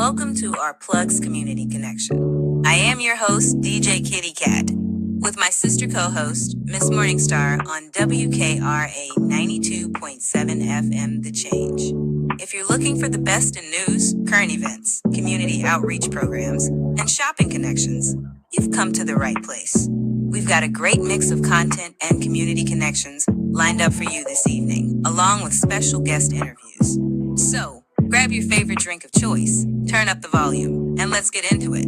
Welcome to our Plugs Community Connection. I am your host, DJ Kitty Cat, with my sister co-host, Miss Morningstar on WKRA 92.7 FM The Change. If you're looking for the best in news, current events, community outreach programs, and shopping connections, you've come to the right place. We've got a great mix of content and community connections lined up for you this evening, along with special guest interviews. So, grab your favorite drink of choice, turn up the volume, and let's get into it.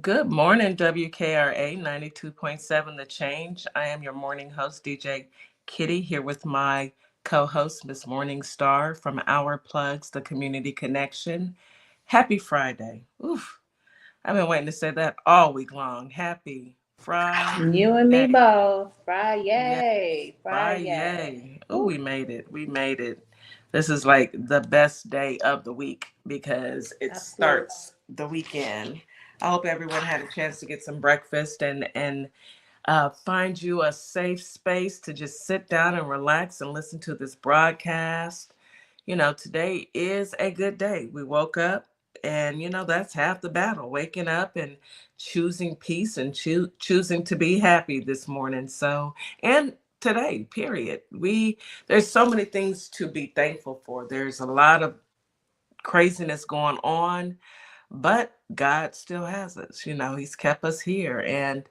Good morning, WKRA 92.7 The Change. I am your morning host, DJ Kitty, here with my co-host, Miss Morningstar from Our Plugs, the Community Connection. Happy Friday. Oof, I've been waiting to say that all week long. Happy Friday. You and me both. Friday. Yes, Friday. Oh, we made it. We made it. This is like the best day of the week because it starts the weekend. I hope everyone had a chance to get some breakfast and find you a safe space to just sit down and relax and listen to this broadcast. You know, today is a good day. We woke up and, that's half the battle, waking up and choosing peace and choosing to be happy this morning. So, and today, period. There's so many things to be thankful for. There's a lot of craziness going on, but God still has us. He's kept us here, and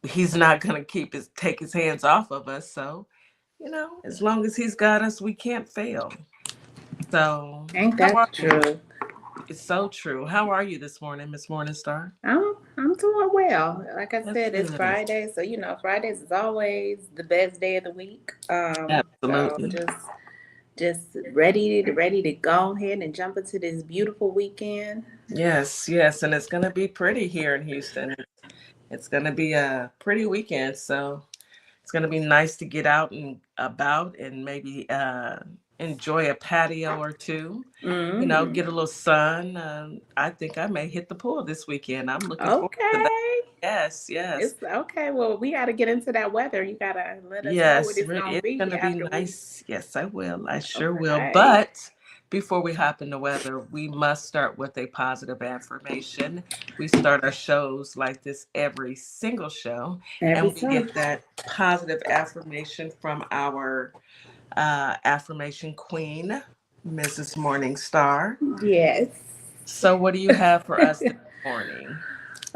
he's not going to take his hands off of us. So, as long as he's got us, we can't fail. So, ain't that true? It's so true. How are you this morning, Miss Morningstar? I'm doing well. Like I said, it's Friday, so Fridays is always the best day of the week. Absolutely. So just ready to go ahead and jump into this beautiful weekend. Yes, and it's going to be pretty here in Houston. It's going to be a pretty weekend, so it's going to be nice to get out and about and maybe enjoy a patio or two. Mm-hmm. Get a little sun. I think I may hit the pool this weekend. I'm looking forward to that. Yes. It's okay. Well, we got to get into that weather. You got to let us know what it's going to be. It's going to be nice. Yes, I will. I sure will. But before we hop in the weather, we must start with a positive affirmation. We start our shows like this every single show. We get that positive affirmation from our affirmation queen, Mrs. Morningstar. Yes. So what do you have for us this morning?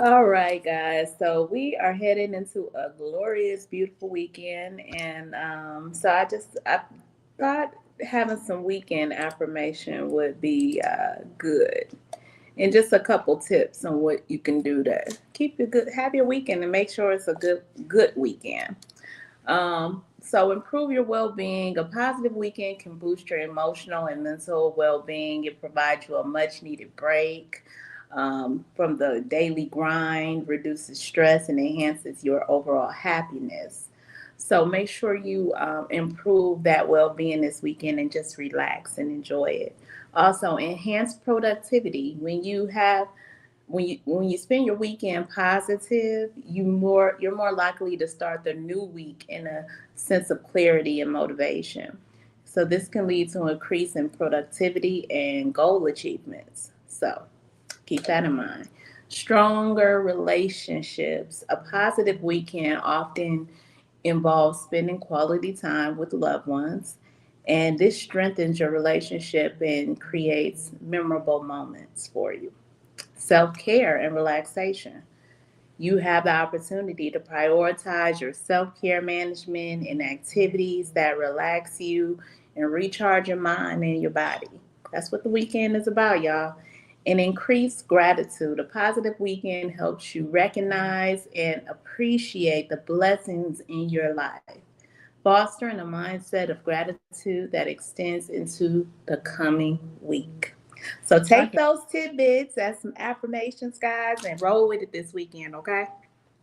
All right, guys. So we are heading into a glorious, beautiful weekend. And so I thought having some weekend affirmation would be good. And just a couple tips on what you can do to have your weekend and make sure it's a good weekend. So improve your well-being. A positive weekend can boost your emotional and mental well-being. It provides you a much-needed break from the daily grind, reduces stress, and enhances your overall happiness. So make sure you improve that well-being this weekend and just relax and enjoy it. Also, enhance productivity. When you spend your weekend positive, you're more likely to start the new week in a sense of clarity and motivation. So this can lead to an increase in productivity and goal achievements. So keep that in mind. Stronger relationships. A positive weekend often involves spending quality time with loved ones, and this strengthens your relationship and creates memorable moments for you. Self-care and relaxation. You have the opportunity to prioritize your self-care management and activities that relax you and recharge your mind and your body. That's what the weekend is about, y'all. And increase gratitude. A positive weekend helps you recognize and appreciate the blessings in your life, fostering a mindset of gratitude that extends into the coming week. So take those tidbits as some affirmations, guys, and roll with it this weekend, okay?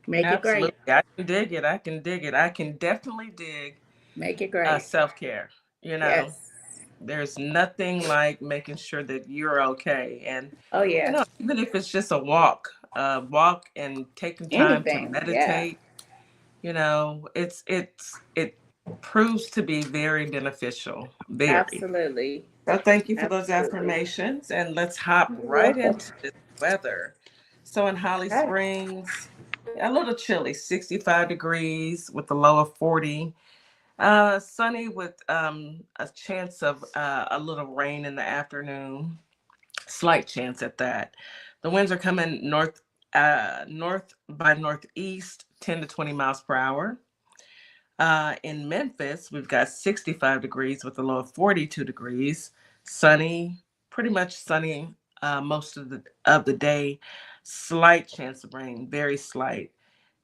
Make it great. Absolutely. I can dig it. I can dig it. I can definitely dig Make it great. self-care. You know, Yes. there's nothing like making sure that you're okay. And, Oh yeah. even if it's just a walk and taking time to Anything. Yeah. meditate, it proves to be very beneficial. Very. Absolutely. So thank you for those Absolutely. affirmations, and let's hop You're right welcome. into this weather. So in Holly Okay. Springs, a little chilly, 65 degrees with a low of 40. Sunny with a chance of a little rain in the afternoon, slight chance at that. The winds are coming north by northeast, 10 to 20 miles per hour. In Memphis, we've got 65 degrees with a low of 42 degrees. Sunny, pretty much sunny most of the day. Slight chance of rain, very slight.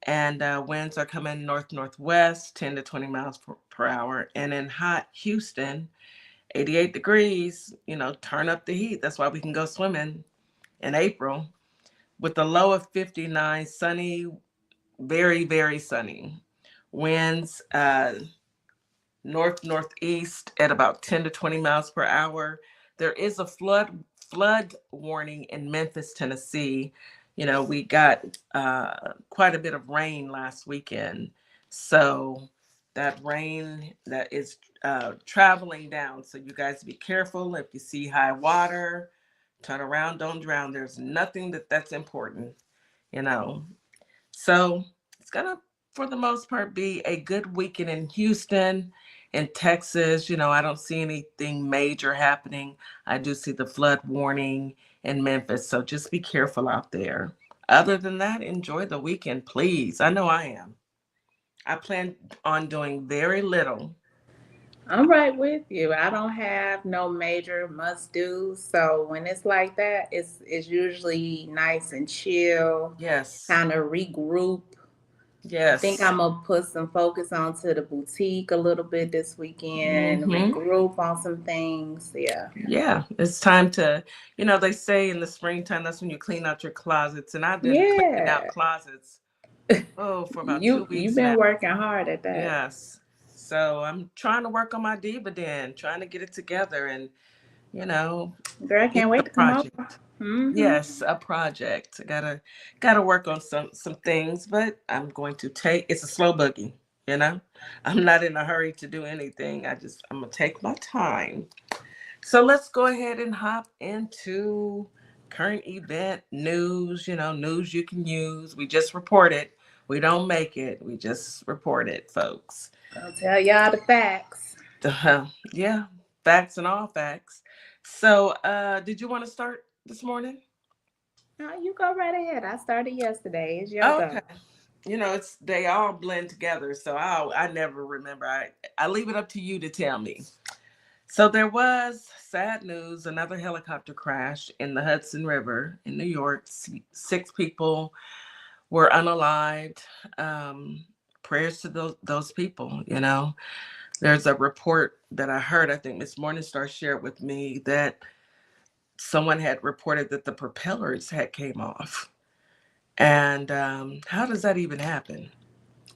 And winds are coming north northwest, 10 to 20 miles per hour. And in hot Houston, 88 degrees. Turn up the heat. That's why we can go swimming in April with a low of 59. Sunny, very very sunny. Winds north northeast at about 10 to 20 miles per hour. There is a flood warning in Memphis, Tennessee. We got quite a bit of rain last weekend, so that rain that is traveling down. So you guys be careful. If you see high water, turn around, don't drown. There's nothing that's important, you know. So it's gonna, for the most part, be a good weekend in Houston, in Texas. I don't see anything major happening. I do see the flood warning in Memphis, so just be careful out there. Other than that, enjoy the weekend, please. I know I am. I plan on doing very little. I'm right with you. I don't have no major must do. So when it's like that, it's usually nice and chill, Yes, kind of regroup. I think yes. I'm gonna put some focus onto the boutique a little bit this weekend, Hmm. regroup on some things. Yeah. Yeah, it's time to, they say in the springtime, that's when you clean out your closets. And I've been cleaning out Yeah. closets, for about two You've weeks now. been working hard at that. Yes. So I'm trying to work on my Diva den, trying to get it together, and, you know, Girl, I it's can't a wait to come over. project. Mm-hmm. Yes, a project. I gotta work on some things, but I'm going to take it's a slow boogie, you know? I'm not in a hurry to do anything. I'm gonna take my time. So let's go ahead and hop into current event news, news you can use. We just report it. We don't make it. We just report it, folks. I'll tell y'all the facts. Yeah, facts and all facts. So, did you want to start this morning? No, you go right ahead. I started yesterday. It's your go. Okay. It's they all blend together, so I never remember. I leave it up to you to tell me. So there was sad news, another helicopter crash in the Hudson River in New York. Six people were unalived. Um, Prayers to those people, There's a report that I heard, I think Miss Morningstar shared with me, that someone had reported that the propellers had came off. And how does that even happen?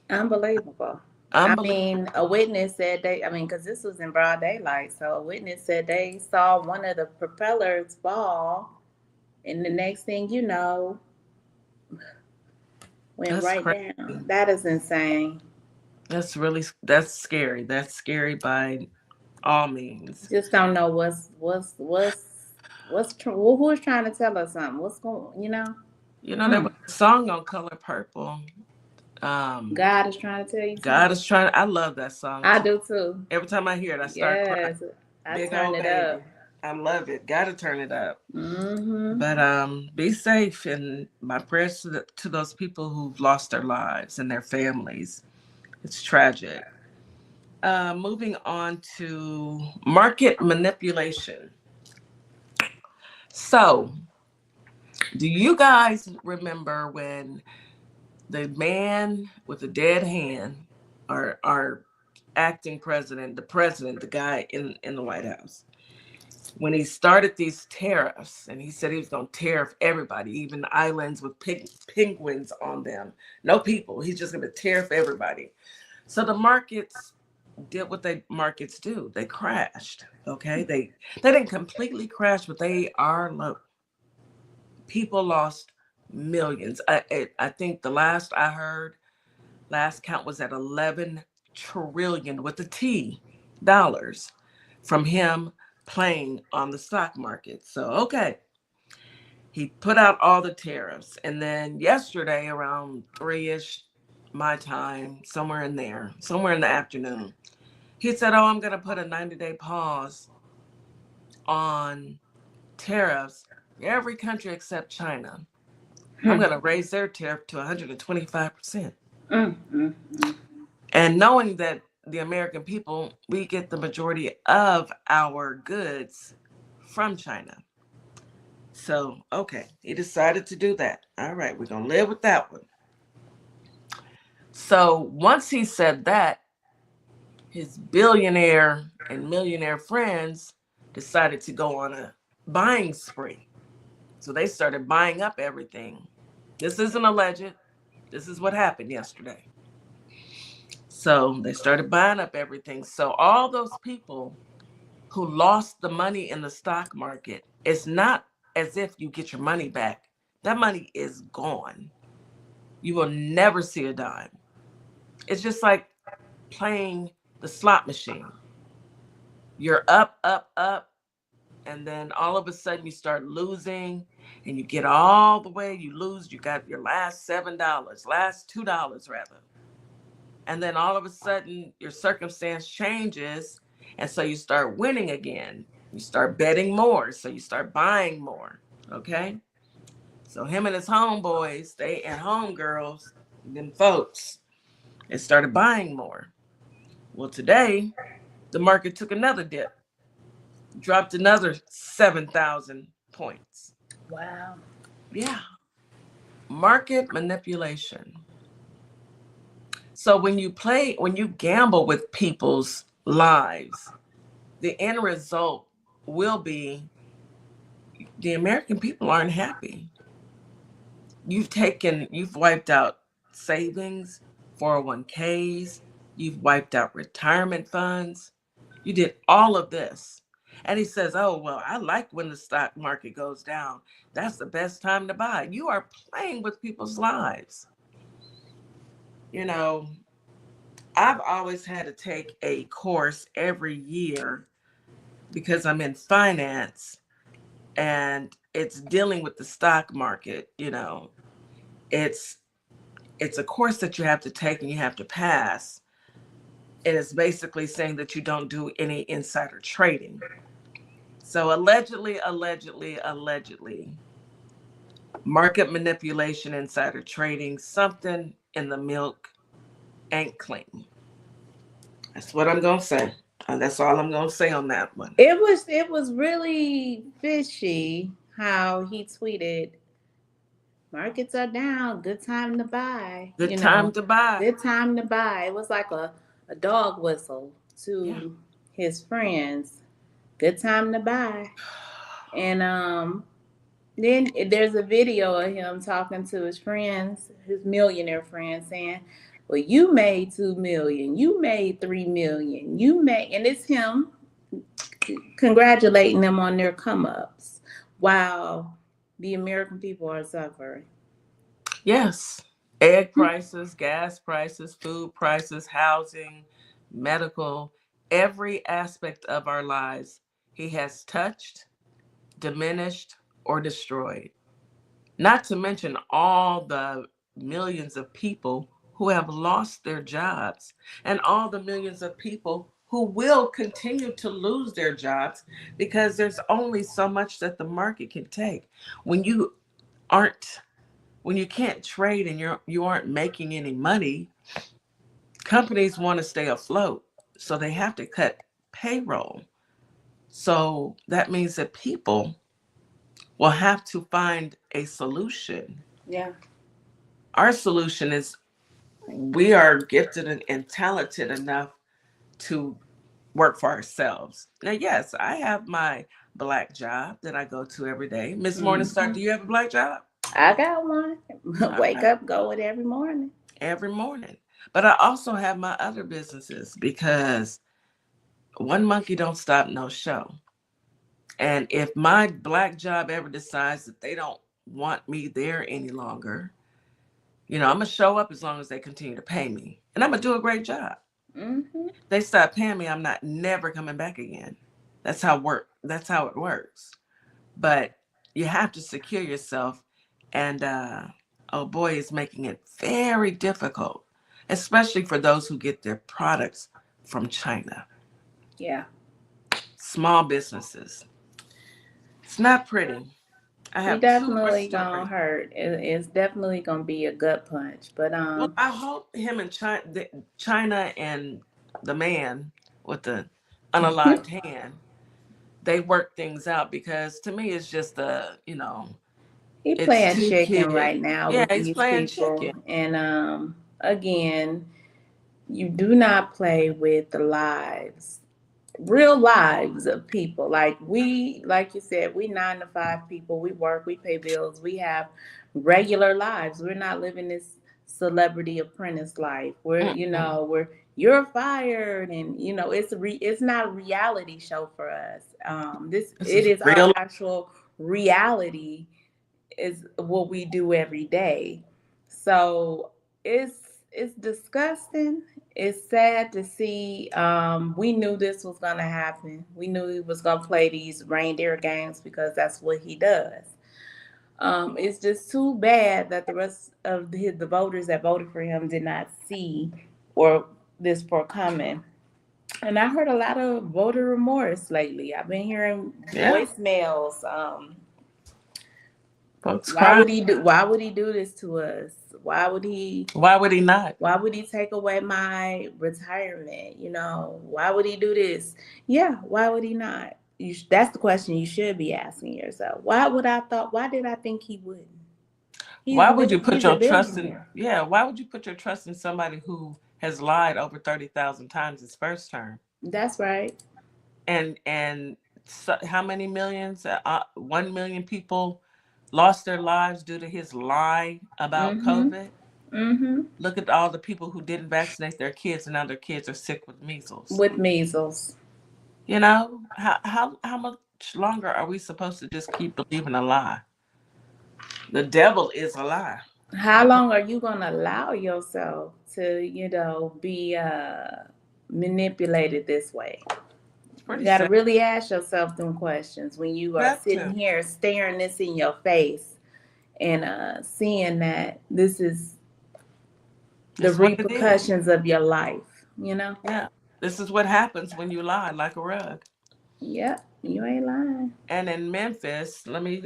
Unbelievable. I Unbelievable. mean, a witness said because this was in broad daylight, so a witness said they saw one of the propellers fall, and the next thing you know, went That's right crazy. down. That is insane. That's scary. That's scary by all means. Just don't know who's trying to tell us something. What's going. There Mm. was a song on Color Purple. Um, God is trying to tell you God something. is trying. I love that song I too. do too. Every time I hear it, I start crying. Yes, I Big turn old it up. baby. I love it. Gotta turn it up. Mm-hmm. But be safe, and my prayers to those people who've lost their lives and their families. It's tragic. Moving on to market manipulation. So, do you guys remember when the man with the dead hand, our acting president, the guy in the White House, when he started these tariffs, and he said he was going to tariff everybody, even the islands with penguins on them. No people. He's just going to tariff everybody. So the markets did what markets do. They crashed. Okay, they didn't completely crash, but they are low. People lost millions. I think the last I heard, last count was at 11 trillion with a T dollars from him playing on the stock market. So, okay, he put out all the tariffs. And then yesterday around 3-ish my time, somewhere in there, somewhere in the afternoon, he said, oh, I'm going to put a 90-day pause on tariffs. Every country except China. I'm going to raise their tariff to 125%. And knowing that the American people, we get the majority of our goods from China. So, okay, he decided to do that. All right, we're going to live with that one. So once he said that, his billionaire and millionaire friends decided to go on a buying spree. So they started buying up everything. This isn't alleged. This is what happened yesterday. So they started buying up everything. So all those people who lost the money in the stock market, it's not as if you get your money back. That money is gone. You will never see a dime. It's just like playing the slot machine. You're up, up, up, and then all of a sudden you start losing, and you get all the way, you lose, you got your last $7, last $2 rather. And then all of a sudden your circumstance changes, and so you start winning again. You start betting more, so you start buying more, okay? So him and his homeboys, and homegirls, them folks, they started buying more. Well, today, the market took another dip, dropped another 7,000 points. Wow. Yeah. Market manipulation. So when you gamble with people's lives, the end result will be the American people aren't happy. You've wiped out savings, 401ks, you've wiped out retirement funds. You did all of this. And he says, oh, well, I like when the stock market goes down. That's the best time to buy. You are playing with people's lives. You know, I've always had to take a course every year because I'm in finance, and it's dealing with the stock market. You know, it's a course that you have to take and you have to pass. And it's basically saying that you don't do any insider trading. So allegedly, market manipulation, insider trading, something in the milk ain't clean. That's what I'm going to say. And that's all I'm going to say on that one. It was really fishy how he tweeted, markets are down, good time to buy. Good time to buy. Good time to buy. It was like a dog whistle to his friends. Good time to buy. And then there's a video of him talking to his friends, his millionaire friends, saying, well, you made 2 million, you made 3 million, and it's him congratulating them on their come ups while the American people are suffering. Yes. Egg prices, gas prices, food prices, housing, medical, every aspect of our lives he has touched, diminished, or destroyed. Not to mention all the millions of people who have lost their jobs, and all the millions of people who will continue to lose their jobs because there's only so much that the market can take. When you can't trade and you aren't making any money, companies want to stay afloat, so they have to cut payroll. So that means that people will have to find a solution. Yeah. Our solution is we are gifted and talented enough to work for ourselves. Now, yes, I have my black job that I go to every day. Miss Morningstar, do you have a black job? I got one. Wake Okay. up, go it every morning. Every morning. But I also have my other businesses because one monkey don't stop no show. And if my black job ever decides that they don't want me there any longer, I'm going to show up as long as they continue to pay me. And I'm going to do a great job. Mm-hmm. They stop paying me, I'm not never coming back again. That's how it works. But you have to secure yourself. And oh boy, it's making it very difficult, especially for those who get their products from China. Yeah. Small businesses. It's not pretty. I We have two more definitely gonna stories. hurt. It's definitely gonna be a gut punch. But Well, I hope him and China and the man with the unalived hand, they work things out, because to me it's just he it's playing two chicken kids. right now Yeah, with he's these playing people. chicken. And again, you do not play with the lives, real lives of people. Like you said, we 9 to 5 people. We work, we pay bills, we have regular lives. We're not living this celebrity apprentice life. Mm-mm. You're fired, and it's not a reality show for us. This It is is our real. actual reality, is what we do every day. So it's disgusting. It's sad to see. We knew this was gonna happen. We knew he was gonna play these reindeer games because that's what he does. It's just too bad that the rest of the voters that voted for him did not see or this forthcoming. And I heard a lot of voter remorse lately. I've been hearing Yeah, voicemails. folks Why cry. would he do? Why would he do this to us? Why would he? Why would he not? Why would he take away my retirement? Why would he do this? Yeah, why would he not? That's the question you should be asking yourself. Why did I think he wouldn't? Why would you put He's a your trust in? billionaire. Yeah, why would you put your trust in somebody who has lied over 30,000 times his first term? That's right. And so how many millions? 1 million people lost their lives due to his lie about Mm-hmm. COVID. Mm-hmm. Look at all the people who didn't vaccinate their kids, and now their kids are sick with measles. With measles. How much longer are we supposed to just keep believing a lie? The devil is a lie. How long are you gonna allow yourself to, be manipulated this way? It's You pretty got to sad. really ask yourself them questions when you are Got sitting to. here staring this in your face and seeing that this is the It's what it is. repercussions of your life. Yeah. This is what happens when you lie like a rug. Yep, you ain't lying. And in Memphis, let me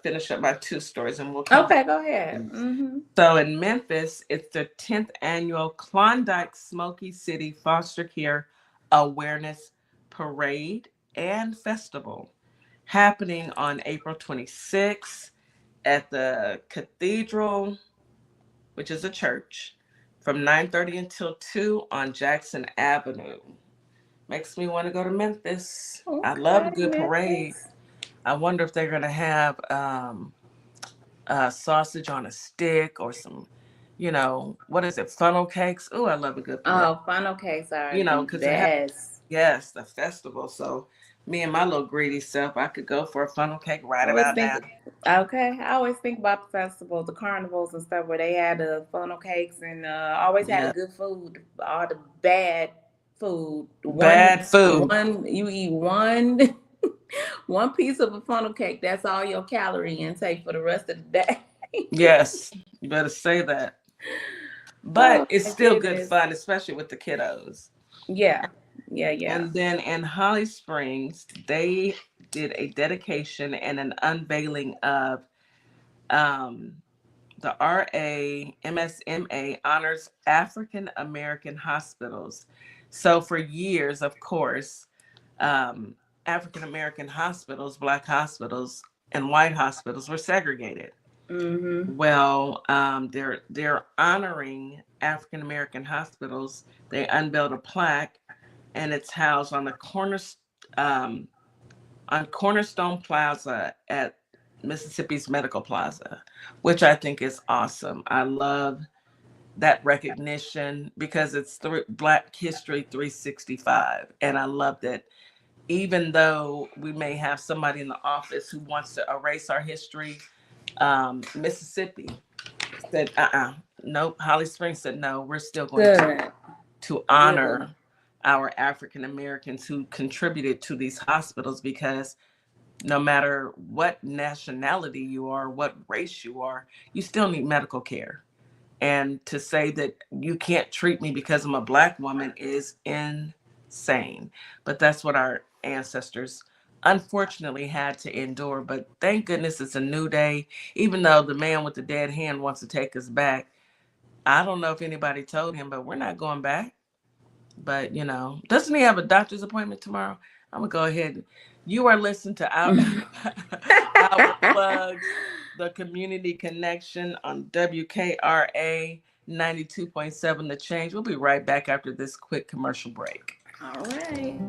finish up my two stories and we'll come back. Okay, go ahead. Mm-hmm. So in Memphis, it's the 10th annual Klondike Smoky City Foster Care Awareness Parade and Festival, happening on April 26th at the Cathedral, which is a church, from 9:30 until 2 on Jackson Avenue. Makes me want to go to Memphis. I love a Okay, good parade. Memphis. I wonder if they're going to have sausage on a stick or some, what is it, funnel cakes? Oh, I love a good parade. Oh, funnel cakes are the Because they have, best. yes, the festival. So me and my little greedy self, I could go for a funnel cake I right always about think, now. okay, I always think about the festivals, the carnivals and stuff where they had the funnel cakes and always had the Yeah. good food, all the bad food. Bad food. You eat one, one piece of a funnel cake. That's all your calorie intake for the rest of the day. Yes, you better say that. But Oh it's my still good goodness. fun, especially with the kiddos. Yeah, yeah, yeah. And then in Holly Springs, they did a dedication and an unveiling of um, the RAMSMA honors African American hospitals. So for years, of course, African American hospitals, Black hospitals, and white hospitals were segregated. Mm-hmm. Well, they're honoring African American hospitals. They unveiled a plaque, and it's housed um, on Cornerstone Plaza at Mississippi's Medical Plaza, which I think is awesome. I love that recognition because it's Black History 365. And I love that even though we may have somebody in the office who wants to erase our history, Mississippi said, nope. Holly Springs said, no, we're still going to honor our African Americans who contributed to these hospitals, because no matter what nationality you are, what race you are, you still need medical care. And to say that you can't treat me because I'm a Black woman is insane. But that's what our ancestors unfortunately had to endure. But thank goodness it's a new day. Even though the man with the dead hand wants to take us back, I don't know if anybody told him, but we're not going back. But, doesn't he have a doctor's appointment tomorrow? I'm going to go ahead. You are listening to Our Plugs, the Community Connection on WKRA 92.7 The Change. We'll be right back after this quick commercial break. All right.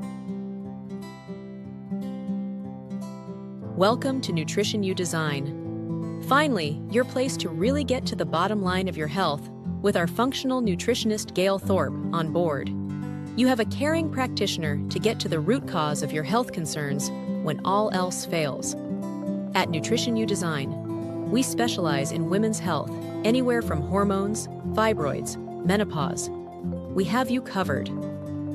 Welcome to Nutrition You Design. Finally, your place to really get to the bottom line of your health with our functional nutritionist Gail Thorpe on board. You have a caring practitioner to get to the root cause of your health concerns when all else fails. At Nutrition You Design, we specialize in women's health, anywhere from hormones, fibroids, menopause. We have you covered.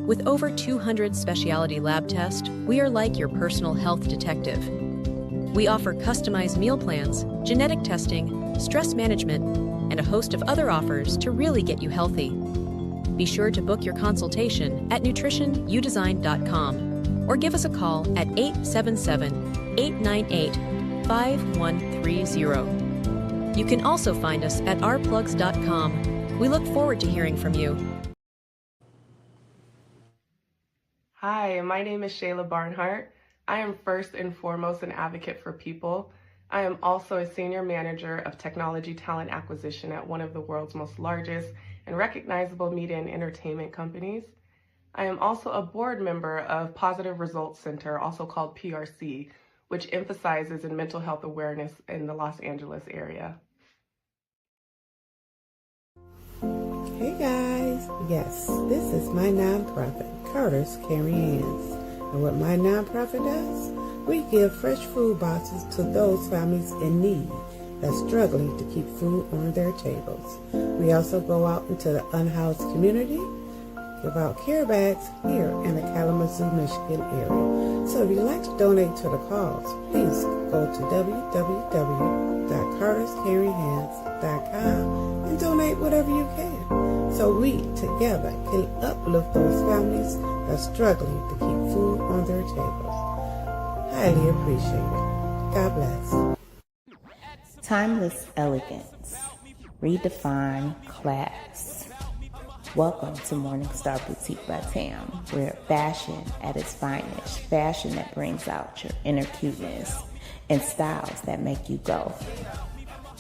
With over 200 specialty lab tests, we are like your personal health detective. We offer customized meal plans, genetic testing, stress management, and a host of other offers to really get you healthy. Be sure to book your consultation at nutritionyoudesign.com or give us a call at 877-898-5130. You can also find us at ourplugs.com. We look forward to hearing from you. Hi, my name is Shayla Barnhart. I am first and foremost an advocate for people. I am also a senior manager of technology talent acquisition at one of the world's most largest and recognizable media and entertainment companies. I am also a board member of Positive Results Center, also called PRC, which emphasizes in mental health awareness in the Los Angeles area. Hey guys, yes, this is my nonprofit, Carter's Caring Hands. And what my nonprofit does, we give fresh food boxes to those families in need that's struggling to keep food on their tables. We also go out into the unhoused community, give out care bags here in the Kalamazoo, Michigan area. So if you'd like to donate to the cause, please go to www.carterscaringhands.com and donate whatever you can, so we together can uplift those families that's struggling to keep food on their tables. Highly appreciate it. God bless. Timeless elegance. Redefine class. Welcome to Morningstar Boutique by Tam, where fashion at its finest, fashion that brings out your inner cuteness, and styles that make you go,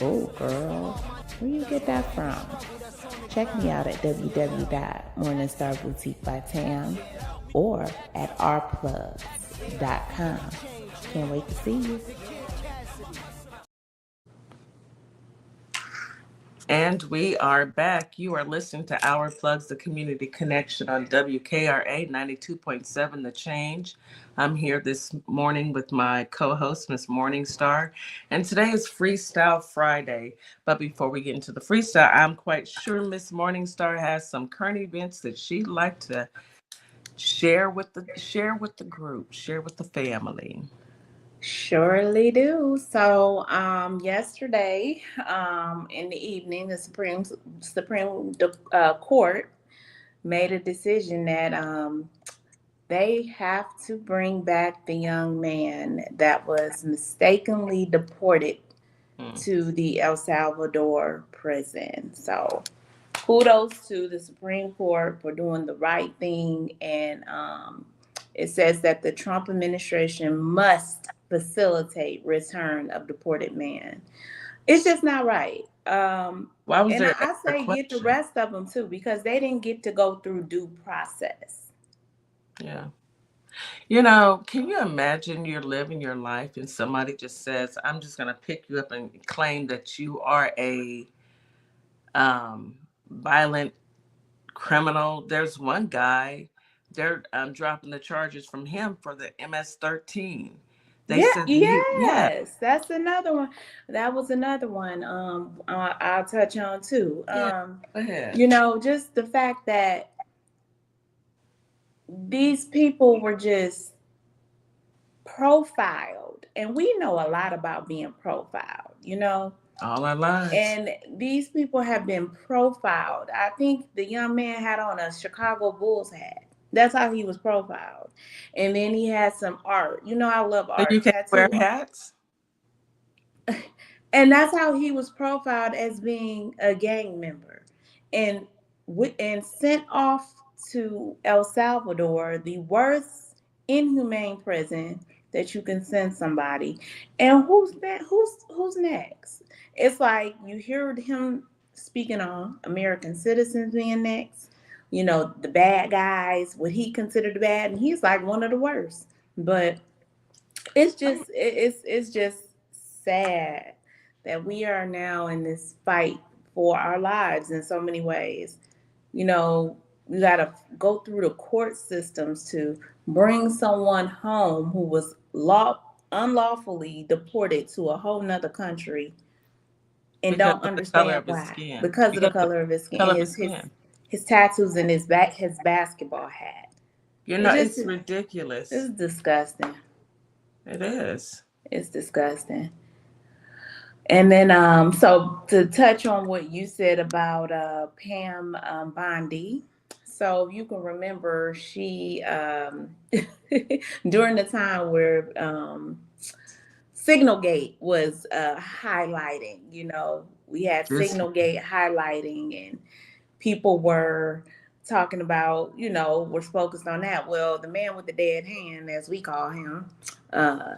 oh girl, where you get that from? Check me out at www.morningstarboutique.com or at ourplugs.com. Can't wait to see you. And we are back. You are listening to Our Plugs, the Community Connection on WKRA 92.7 The Change. I'm here this morning with my co-host, Miss Morningstar. And today is Freestyle Friday. But before we get into the freestyle, I'm quite sure Miss Morningstar has some current events that she'd like to share with the group, share with the family. Surely do. So yesterday in the evening, the Supreme Court made a decision that they have to bring back the young man that was mistakenly deported to the El Salvador prison. So kudos to the Supreme Court for doing the right thing. And it says that the Trump administration must facilitate return of deported man. It's just not right. Why was and there I say get the rest of them too, because they didn't get to go through due process. Yeah. You know, can you imagine you're living your life and somebody just says, I'm just going to pick you up and claim that you are a violent criminal? There's one guy, they're dropping the charges from him for the MS-13. They Yeah, said that yeah, yes, that's another one. That was another one. I'll touch on too. yeah, go ahead. You know, just the fact that these people were just profiled, and we know a lot about being profiled, you know. All our lives. And these people have been profiled. I think the young man had on a Chicago Bulls hat. That's how he was profiled. And then he had some art. You know, I love So you art, can wear tattoo art. hats? And that's how he was profiled as being a gang member, and and sent off to El Salvador, the worst inhumane prison that you can send somebody. And who's that? Who's next? It's like you heard him speaking on American citizens being next. You know, the bad guys, what he considered bad, and he's like one of the worst. But it's just sad that we are now in this fight for our lives in so many ways. You know, we got to go through the court systems to bring someone home who was unlawfully deported to a whole nother country and Because don't of the color understand of his why. skin. Because of the Because of color of his the color skin, of his skin. his tattoos and his basketball hat. You It know, just it's ridiculous. it's disgusting. It is. It's disgusting. And then, so to touch on what you said about Pam Bondi, so you can remember she during the time where Signalgate was highlighting. You know, we had This Signalgate highlighting, and people were talking about, you know, we're focused on that. Well, the man with the dead hand, as we call him, uh,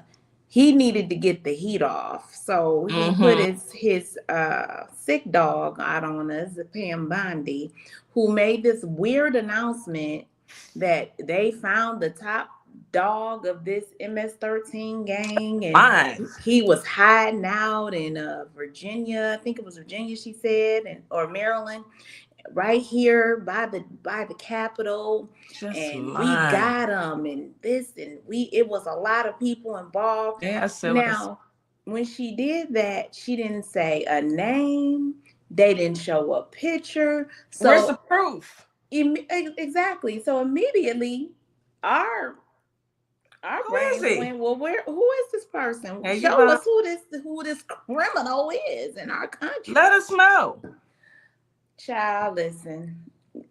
he needed to get the heat off. So he put his sick dog out on us, Pam Bondi, who made this weird announcement that they found the top dog of this MS-13 gang, and fine. he was hiding out in Virginia. I think it was Virginia, she said, or Maryland, right here by the Capitol. Just And we lying. got him, and this, and it was a lot of people involved. Yeah, I said what I said. Now, when she did that, she didn't say a name. They didn't show a picture. Where's the So proof? exactly. So immediately, our Who is brains he? went, well, who is this person? Hey, Show Yvonne, us who this criminal is in our country. let us know. Child, listen.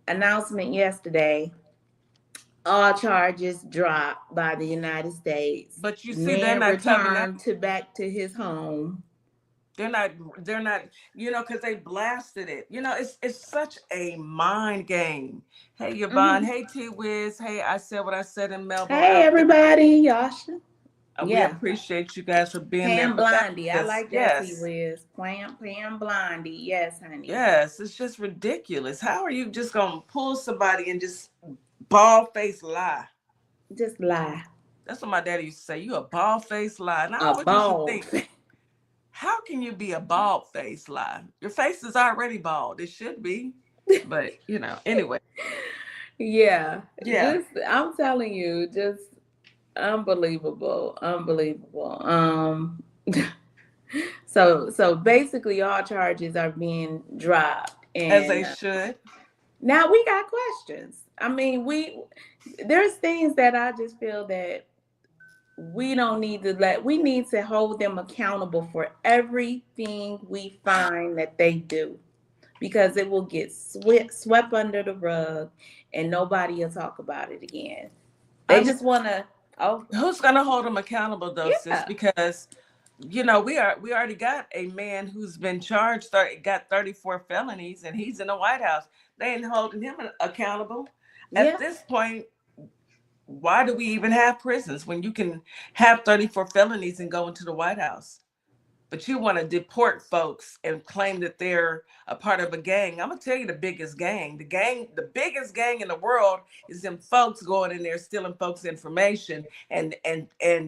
Announcement yesterday. All charges dropped by the United States. But you see, Man they're not telling that. returned back to his home. They're not, you know, because they blasted it. You know, it's such a mind game. Hey, Yvonne. Hey, T-Wiz. Hey, I said what I said in Melville. Hey, everybody. Yasha. We Yeah. appreciate you guys for being there. Pam Blondie. I Yes, like that, yes. T-Wiz. Pam Blondie. Yes, honey. Yes, it's just ridiculous. How are you just going to pull somebody and just bald-faced lie? Just lie. That's what my daddy used to say. You a bald-faced lie. And I A always bald. used to think, how can you be a bald-faced lie? Your face is already bald. It should be. But, you know, anyway. Yeah. Yeah. I'm telling you, just unbelievable. So basically all charges are being dropped. And As they should. Now we got questions. I mean, there's things that I just feel that we don't need to we need to hold them accountable for everything we find that they do, because it will get swept under the rug and nobody will talk about it again. They just want to. Who's going to hold them accountable though, sis? Because, you know, we already got a man who's been charged, got 34 felonies, and he's in the White House. They ain't holding him accountable. At this point, why do we even have prisons when you can have 34 felonies and go into the White House? but you want to deport folks and claim that they're a part of a gang. I'm gonna tell you the biggest gang. The biggest gang in the world is them folks going in there stealing folks' information and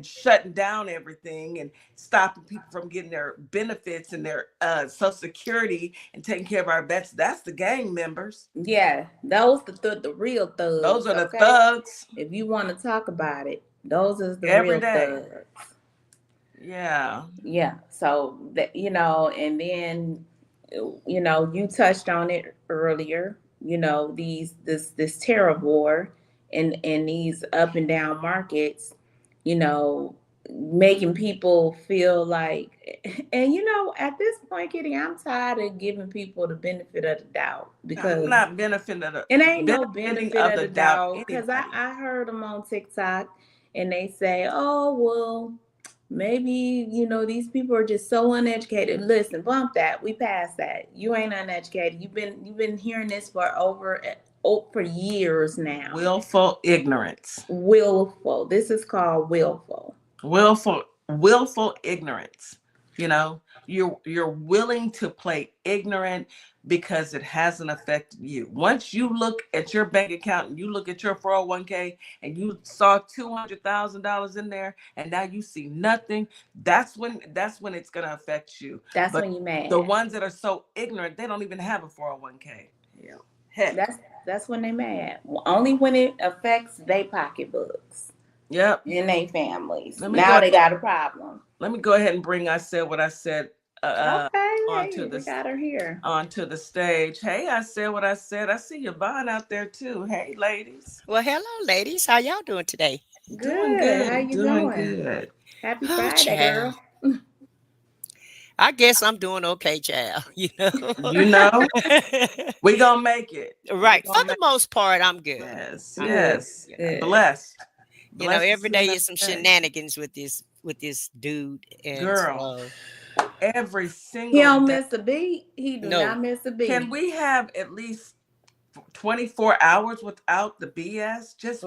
shutting down everything and stopping people from getting their benefits and their Social Security and taking care of our vets. That's the gang members. Yeah, those the real thugs. Those are the okay? thugs. If you want to talk about it, those is the Every real day. thugs. Yeah. Yeah. So that, and then you touched on it earlier. This terror war and these up and down markets. Making people feel like, and at this point, Kitty, I'm tired of giving people the benefit of the doubt, because I'm not benefiting of it ain't no benefiting benefit of of the the doubt. doubt, because I heard them on TikTok and they say, oh, well, maybe, these people are just so uneducated. Listen, bump that. We passed that. You ain't uneducated. You've been hearing this for years now. Willful ignorance. Willful. This is called willful. Willful ignorance. You're willing to play ignorant because it hasn't affected you. Once you look at your bank account and you look at your 401k and you saw $200,000 in there and now you see nothing, that's when it's gonna affect you. That's when you're mad. The ones that are so ignorant, they don't even have a 401k. Yeah. Heck. That's when they mad. Only when it affects their pocketbooks. Yep. And their families. Now they got a problem. Let me go ahead and bring I Said What I Said we got her here. Onto the stage. Hey, I Said What I Said. I see Yvonne out there too. Hey, ladies. Well, hello, ladies. How y'all doing today? Doing good. How you doing? Good. Happy Friday, girl. I guess I'm doing okay, child. We gonna make it. Right. For the most part, I'm good. Yes. Blessed. Every day is some shenanigans with this dude. And girl. Every single He don't miss a beat. He do not miss a beat. Can we have at least 24 hours without the BS? Just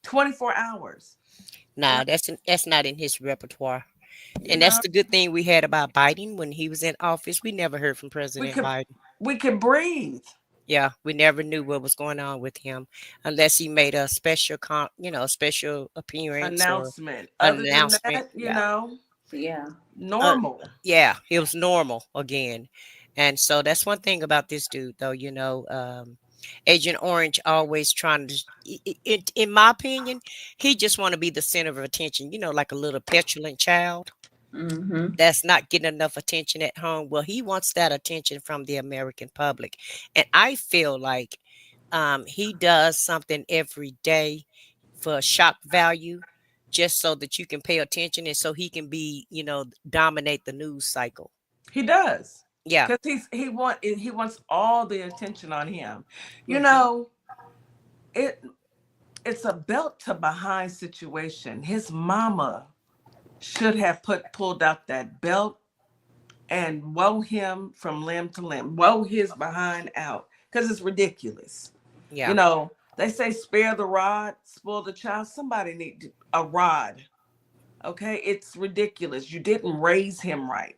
24 hours. Nah, that's not in his repertoire. And that's the good thing we had about Biden when he was in office. We never heard from President Biden. We could breathe. Yeah, we never knew what was going on with him unless he made a special, special appearance announcement. Normal. Yeah, it was normal again. And so that's one thing about this dude, though. Agent Orange always trying to, in my opinion, he just want to be the center of attention. Like a little petulant child. Mm-hmm. That's not getting enough attention at home. Well, he wants that attention from the American public. And I feel like he does something every day for shock value, just so that you can pay attention and so he can be, dominate the news cycle. He does. Yeah. Because he wants all the attention on him. It's a belt to behind situation. His mama should have pulled out that belt and woe him from limb to limb, woe his behind out, because it's ridiculous. Yeah. They say spare the rod, spoil the child. Somebody need a rod. Okay, it's ridiculous. You didn't raise him right.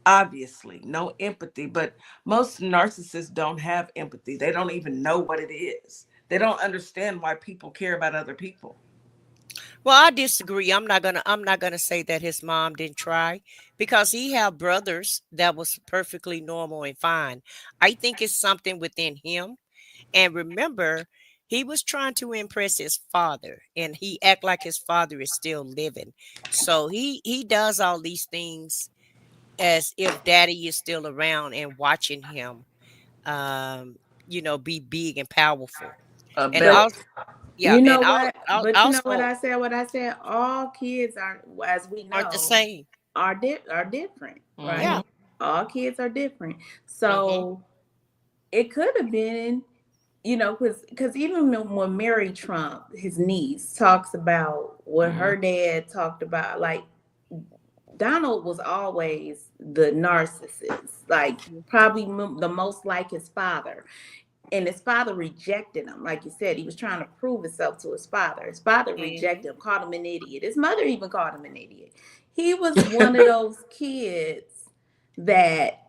Obviously, no empathy, but most narcissists don't have empathy. They don't even know what it is. They don't understand why people care about other people. Well, I disagree. I'm not gonna say that his mom didn't try, because he had brothers that was perfectly normal and fine. I think it's something within him. And remember, he was trying to impress his father, and he act like his father is still living. So he does all these things as if daddy is still around and watching him, be big and powerful. And also, yeah, you know what? But you know what I said? What I said? All kids are, as we know, aren't the same. Are different, right? Yeah. All kids are different. So it could have been, because even when Mary Trump, his niece, talks about what her dad talked about, like Donald was always the narcissist, like probably the most like his father. And his father rejected him. Like you said, he was trying to prove himself to his father. His father rejected him, called him an idiot. His mother even called him an idiot. He was one of those kids that,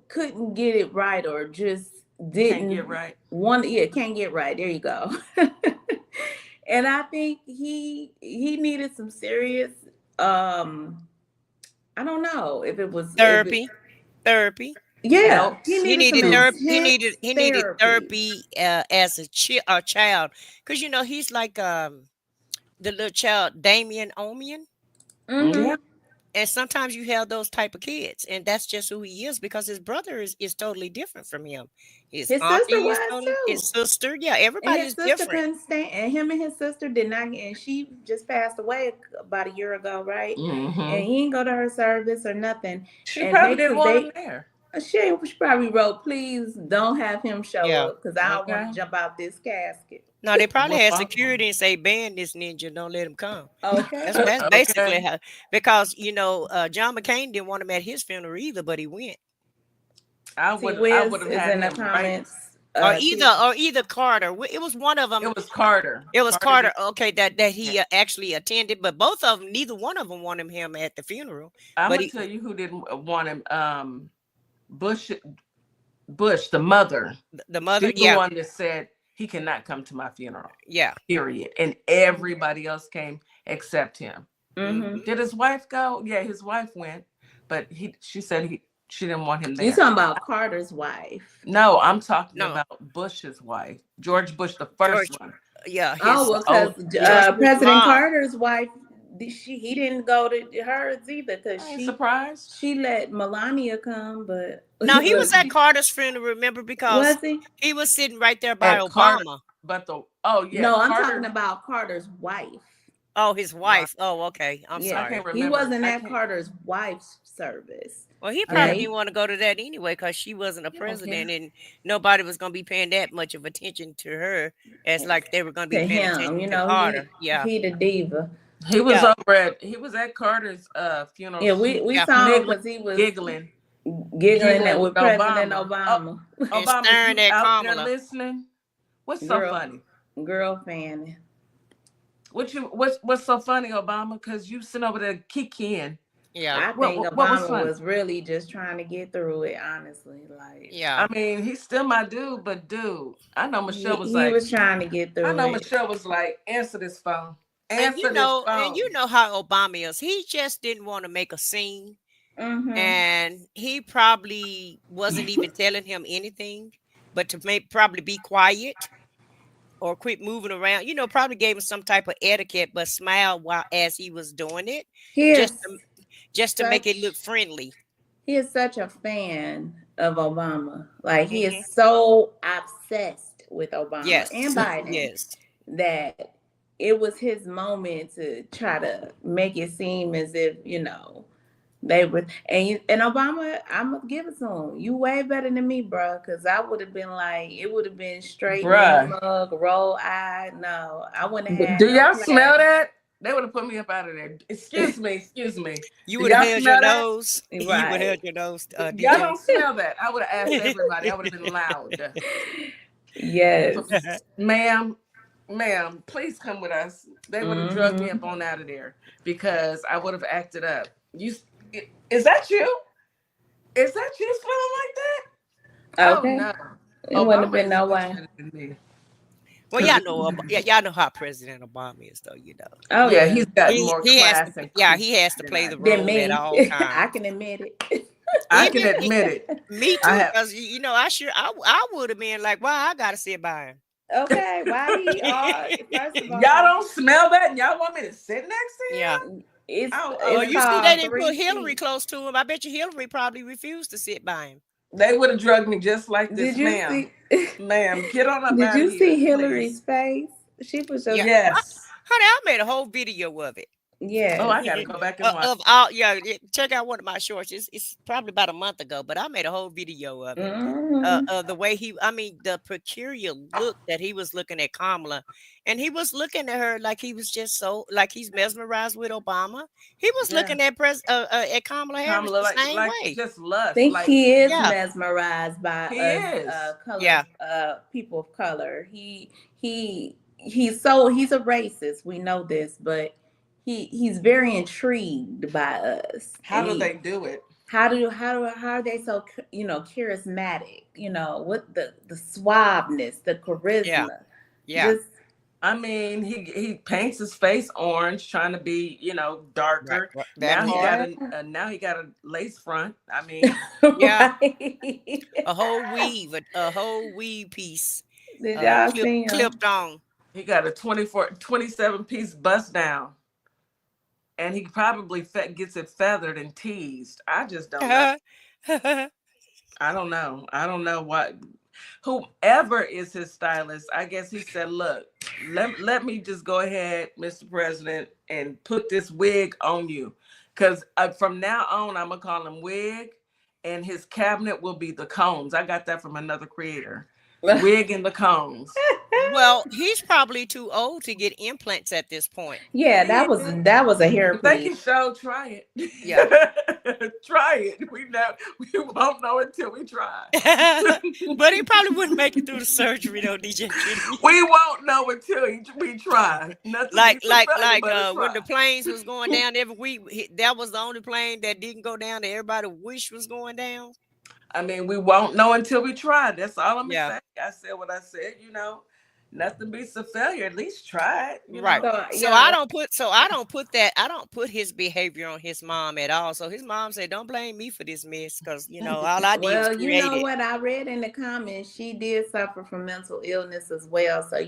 couldn't get it right, or just didn't Can't get right. can't get right. There you go. And I think he needed some serious, I don't know if it was Therapy. Yeah, Help. he He needed some needed therapy. intense He needed therapy. therapy as a child, because he's like the little child Damien Omian, Mhm. Yeah. and sometimes you have those type of kids, and that's just who he is, because his brother is totally different from him. His His sister auntie is was totally, too. his sister, yeah, And everybody his is sister different. couldn't stand, and him and his sister did not, and she just passed away about a year ago, right? And he didn't go to her service or nothing. She And probably didn't want him there. she probably wrote, "Please don't have him show Yeah. up, because I don't want Okay. to jump out this casket." No, they probably had Well, security and say, ban this ninja, don't let him come. Okay. That's basically okay. how, because John McCain didn't want him at his funeral either, but he went. I See, would Wiz have is had in the him right. comments. Or either Carter. It was one of them. It was Carter. It was Carter. Carter. Okay, that he actually attended, but both of them, neither one of them wanted him at the funeral. I'm But gonna tell you who didn't want him. Bush, the mother. the mother, She's the yeah, one that said he cannot come to my funeral. yeah. Period. And everybody else came except him. Mhm. Did his wife go? Yeah, his wife went, but she said she didn't want him there. You talking about Carter's wife? No, I'm talking No. about Bush's wife, George Bush, the first one. Yeah. Oh, well, because President mom. Carter's wife, he didn't go to hers either, because I ain't surprised. she let Melania come, but No, he was at Carter's funeral, remember, because was he? he was sitting right there by At Obama. Carter, but No, I'm Carter, talking about Carter's wife. Oh, his wife. Oh, okay. I'm I sorry. can't remember. He wasn't I at can't- Carter's wife's service. Well, he probably Okay. didn't want to go to that anyway, because she wasn't a president, and nobody was going to be paying that much of attention to her as like they were going to be To paying him, attention to Carter. he the diva. He was Yeah. he was at Carter's funeral. Yeah, we Yeah. saw him Giggling, because he was giggling giggling with with President Obama. Obama. And Obama, staring you at out there Kamala. listening? What's so Girl. funny? Girl fanning. What's so funny, Obama? Because you sitting over there kikiing. Yeah. I What- think what was Obama funny? was really just trying to get through it, honestly. Like, Yeah. I mean, he's still my dude, but dude, I know Michelle was he like, was trying to get through I know it. Michelle was like, answer this phone. And Answer this phone. you know how Obama is. He just didn't want to make a scene. Mhm. And he probably wasn't even telling him anything, but to probably be quiet or quit moving around. Probably gave him some type of etiquette, but smile while as he was doing it, He is just to make it such- look friendly. He is such a fan of Obama. Like, he Mhm. is so obsessed with Obama Yes. and Biden Yes. that it was his moment to try to make it seem as if, they were. And Obama, I'm gonna give it to him. You way better than me, bro. Because I would have been like, it would have been straight Bruh. mug, roll eye. No, I wouldn't have. Do no y'all class. smell that? They would have put me up out of there. Excuse me. You Do would have y'all held smell your that? nose. You would have Right. held your nose. Y'all DJ. don't smell that. I would have asked everybody. I would have been loud. Yes. Ma'am, please come with us. They would have drugged me up on out of there because I would have acted up. Is that you? Is that you smelling like that? Okay. Oh no. It wouldn't have been Obama no is way. much better than me. Well, y'all know how President Obama is, though. Oh Yeah, he's got more He has class to, and he has to than play I the do. Than role me. at all I times. can admit it. I can admit it. Me too, I have- because I would have been like, "Why I gotta sit by him?" Okay, why he first of all, Y'all don't smell that? And y'all want me to sit next to you? Yeah. it's, Oh, Well, it's you see, called they didn't 3 put Hillary feet. close to him. I bet you Hillary probably refused to sit by him. They would have drugged me just like this, Did you ma'am. see? Ma'am, get on up Did out you of here, see Hillary's please. face? She was just Yeah. Yes. Honey, I made a whole video of it. yeah. Oh, I gotta go back and watch. Of all, check out one of my shorts. It's probably about a month ago, but I made a whole video of it. Mhm. The way the peculiar look that he was looking at Kamala, and he was looking at her like he was just so like he's mesmerized with Obama. He was looking at Kamala Harris Kamala, the same like way. just lust. I think like, he is Yeah. mesmerized by He us, is. people of color. He's a racist. We know this, but he's very intrigued by us. How do they do it? How are they so charismatic? With the suaveness, the charisma. Yeah. I mean, he paints his face orange, trying to be, darker. Right. Now he part. got a lace front. I mean, Yeah. Right. A whole weave piece Did y'all see him? clipped on. he got a 27-piece bust down, and he probably gets it feathered and teased. I just don't know. I don't know. I don't know what. Whoever is his stylist, I guess he said, look, let me just go ahead, Mr. President, and put this wig on you. Because from now on, I'm going to call him Wig, and his cabinet will be the combs. I got that from another creator. Wig and the combs. Well, he's probably too old to get implants at this point. Yeah, that was a hairpiece. They can try it. Yeah. Try it. We won't know until we try. But he probably wouldn't make it through the surgery though, DJ Kitty. We won't know until we try. Nothing like but when the planes was going down every week, that was the only plane that didn't go down that everybody wished was going down. I mean, we won't know until we try. That's all I'm gonna say. I said what I said, nothing beats a failure. At least try it. Right. So I don't put his behavior on his mom at all. So his mom said, don't blame me for this mess, because all I did was create you know what I read in the comments, she did suffer from mental illness as well. So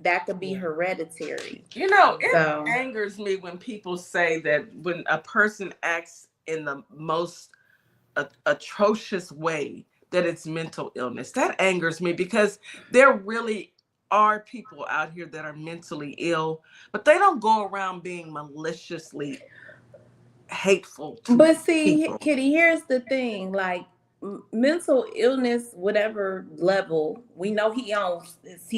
that could be hereditary. It angers me when people say that when a person acts in the most atrocious way, that it's mental illness. That angers me, because there really are people out here that are mentally ill, but they don't go around being maliciously hateful to But see, people. Kitty, here's the thing, like mental illness, whatever level, we know he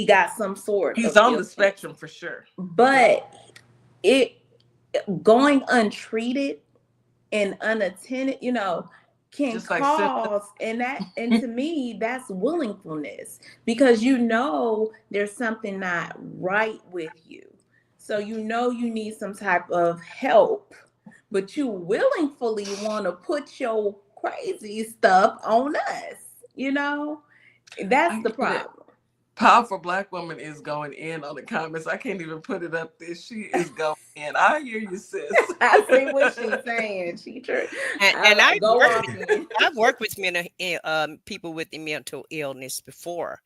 got some sort He's of on the spectrum for sure. But it going untreated and unattended, can Just like cause and to me that's willingfulness, because there's something not right with you, so you need some type of help, but you willingly want to put your crazy stuff on us. That's the problem. Powerful Black woman is going in on the comments. I can't even put it up there. She is going in. I hear you, sis. I see what she's saying. She true. And I've worked with people with mental illness before,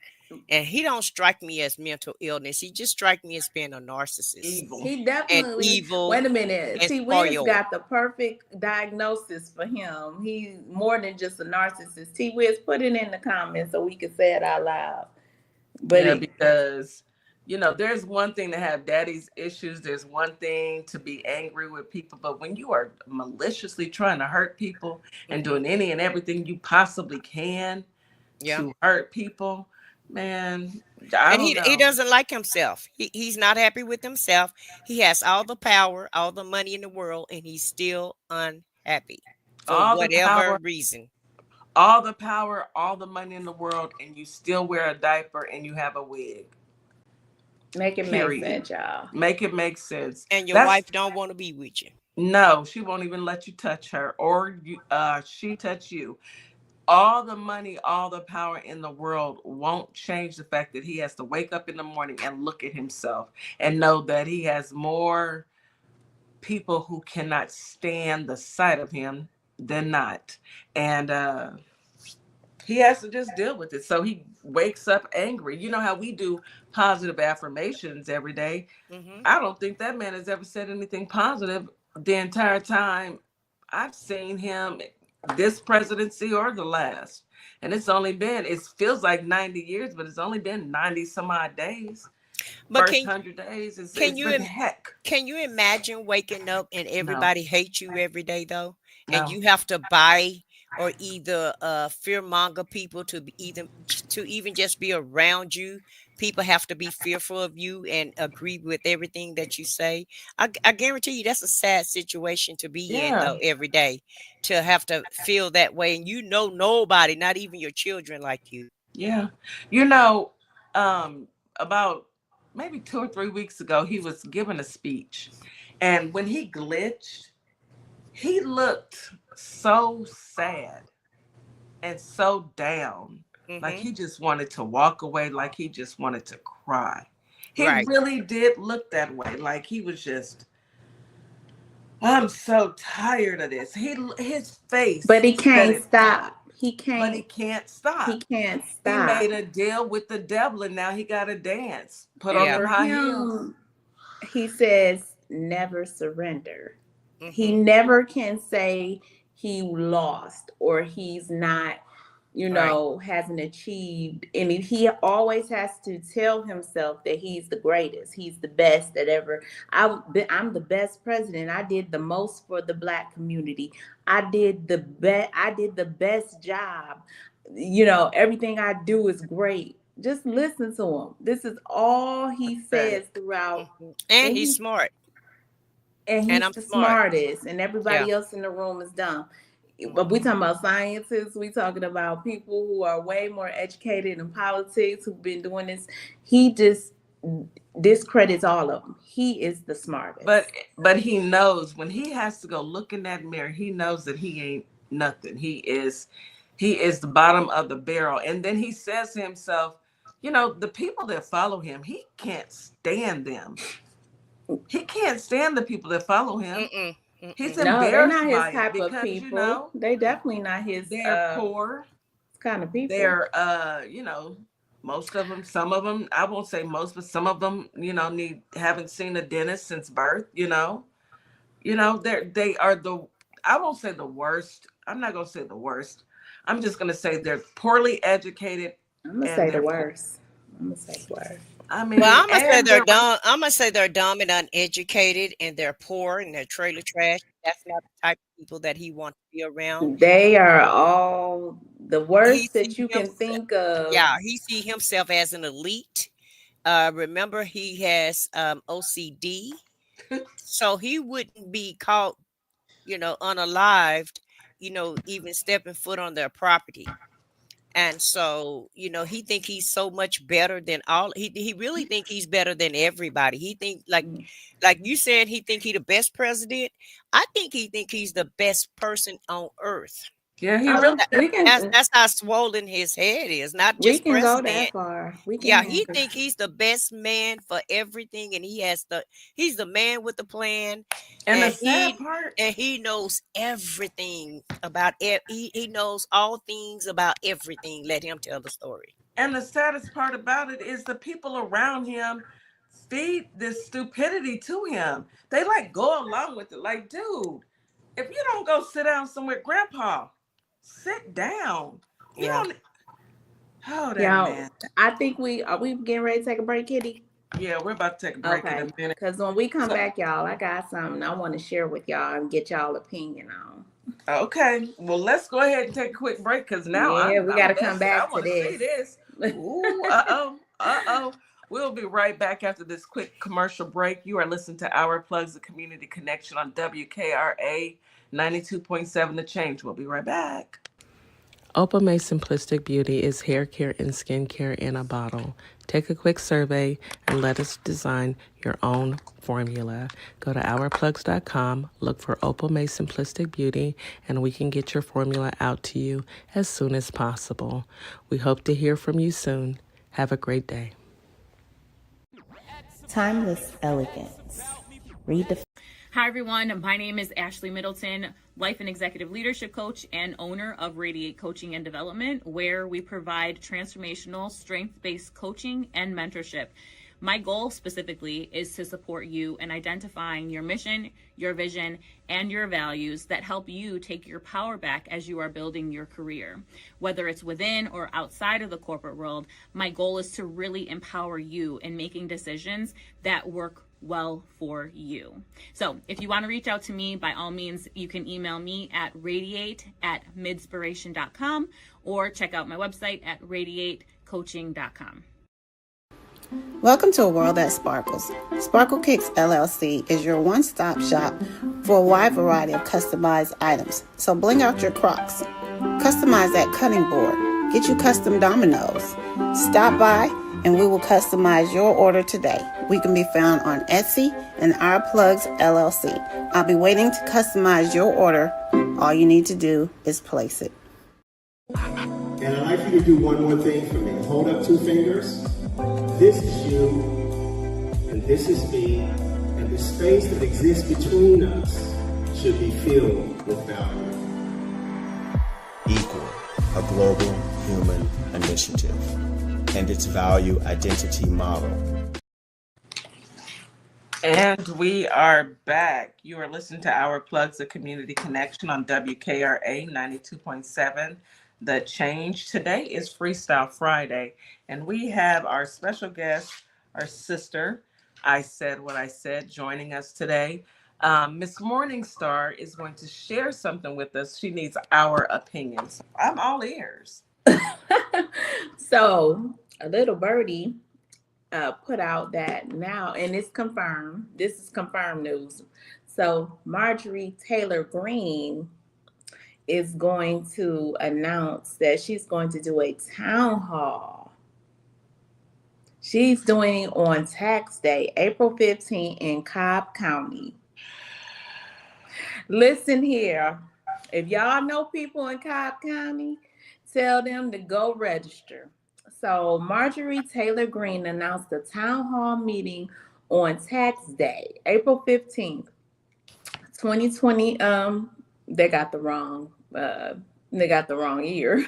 and he don't strike me as mental illness. He just strikes me as being a narcissist. Evil. He definitely evil. Wait a minute. T. Wiz got the perfect diagnosis for him. He's more than just a narcissist. T. Wiz, put it in the comments so we can say it out loud. But because there's one thing to have daddy's issues. There's one thing to be angry with people. But when you are maliciously trying to hurt people and doing any and everything you possibly can to hurt people, man, he doesn't like himself. He's not happy with himself. He has all the power, all the money in the world, and he's still unhappy for whatever reason. All the power, all the money in the world, and you still wear a diaper and you have a wig. Make it make sense, y'all. Make it make sense. And your wife don't want to be with you. No, she won't even let you touch her, or she touch you. All the money, all the power in the world won't change the fact that he has to wake up in the morning and look at himself and know that he has more people who cannot stand the sight of him than not. And he has to just deal with it. So he wakes up angry. You know how we do positive affirmations every day. Mm-hmm. I don't think that man has ever said anything positive the entire time I've seen him, this presidency or the last. And it feels like 90 years, but it's only been 90 some odd days. But first 100 days can you imagine waking up and everybody hates you every day though? And you have to buy or either fearmonger people to even just be around you. People have to be fearful of you and agree with everything that you say. I guarantee you that's a sad situation to be in though every day, to have to feel that way. And nobody, not even your children, like you. Yeah. About maybe 2 or 3 weeks ago, he was giving a speech. And when he glitched, he looked so sad and so down. Like Mm-hmm. he just wanted to walk away, like he just wanted to cry. He Right. really did look that way. Like he was just, I'm so tired of this. His face But he said can't it all. stop. But he can't stop. He can't He stop. made a deal with the devil and now he got to dance. Put on And Yeah. them for high heels. him, he says never surrender. He Mm-hmm. never can say he lost or he's not, Right. hasn't achieved. And he always has to tell himself that he's the greatest. He's the best that ever. I'm the best president. I did the most for the Black community. I did the best. I did the best job. Everything I do is great. Just listen to him. This is all he says Pathetic. throughout, Mm-hmm. And and he's he smart. and And he's I'm the smart. smartest, and Yeah. everybody else in the room is dumb. But we Mm-hmm. talking about scientists, we talking about people who are way more educated in politics, who've been doing this. He just discredits all of them. He is the smartest. But he knows when he has to go look in that mirror, he knows that he ain't nothing. He is the bottom of the barrel. And then he says to himself, the people that follow him, he can't stand them. He can't stand the people that follow him. Mm-mm. He's Mm-mm. No, they're embarrassed not his by it type of because, people. They definitely not his they're poor. kind of people. They're, most of them, some of them, I won't say most, but some of them, haven't seen a dentist since birth, they are I won't say the worst. I'm not going to say the worst. I'm just going to say they're poorly educated. I'm gonna And say the they're worst. I'm gonna say the worst. I mean, Well, I'm gonna say and they're they're dumb. I'm gonna say they're dumb and uneducated, and they're poor and they're trailer trash. That's not the type of people that he wants to be around. They are all the He worst that see you can himself, think of. yeah, he see himself as an elite. Remember, he has OCD, so he wouldn't be caught, unalived, even stepping foot on their property. And so, he think he's so much better than all. He really think he's better than everybody. He think like you said, he think he the best president. I think he's the best person on earth. yeah, he Oh, really we can That's how swollen his head is. Not we just can go president. that far. We Yeah, can. he think he's the best man for everything, and he's the man with the plan, and the and sad part, he knows everything about it. He knows all things about everything. Let him tell the story. and the saddest part about it is the people around him feed this stupidity to him. They like go along with it. Like, dude, if you don't go sit down somewhere, Grandpa, sit down. You Yeah. don't. Oh, that man. I think are we getting ready to take a break, Kitty? Yeah, we're about to take a break in Okay. a minute. Because when we come So- back, y'all, I got something I want to share with y'all and get y'all opinion on. Okay, well, let's go ahead and take a quick break because now we got to come invested. back I to want to see this. Ooh, uh-oh. We'll be right back after this quick commercial break. You are listening to Our Plugs, the Community Connection on WKRA 92.7 The Change. We'll be right back. Opalmay Simplistic Beauty is hair care and skincare in a bottle. Take a quick survey and let us design your own formula. Go to ourplugs.com, look for Opalmay Simplistic Beauty, and we can get your formula out to you as soon as possible. We hope to hear from you soon. Have a great day. Timeless elegance. Hi, everyone. My name is Ashley Middleton, life and executive leadership coach and owner of Radiate Coaching and Development, where we provide transformational, strength-based coaching and mentorship. My goal specifically is to support you in identifying your mission, your vision, and your values that help you take your power back as you are building your career. Whether it's within or outside of the corporate world, my goal is to really empower you in making decisions that work well for you. So if you want to reach out to me, by all means, you can email me at radiate@midspiration.com or check out my website at radiatecoaching.com. Welcome to a world that sparkles. Sparkle Kicks LLC is your one-stop shop for a wide variety of customized items. So bling out your Crocs, customize that cutting board, get you custom dominoes. Stop by and we will customize your order today. We can be found on Etsy and Our Plugs LLC. I'll be waiting to customize your order. All you need to do is place it. And I'd like you to do one more thing for me. Hold up 2 fingers. This is you, and this is me, and the space that exists between us should be filled with value. Equal, a global human initiative, and its value identity model. And we are back. You are listening to Our Plugs, a Community Connection on WKRA 92.7. The Change. Today is Freestyle Friday, and we have our special guest, our sister, I Said What I Said, joining us today. Miss Morningstar is going to share something with us. She needs our opinions. I'm all ears. So, a little birdie put out that now, and it's confirmed. This is confirmed news. So, Marjorie Taylor Greene is going to announce that she's going to do a town hall. She's doing on tax day, April 15th in Cobb County. Listen here, if y'all know people in Cobb County, tell them to go register. So Marjorie Taylor Greene announced a town hall meeting on tax day, April 15th, 2020. They got the wrong year.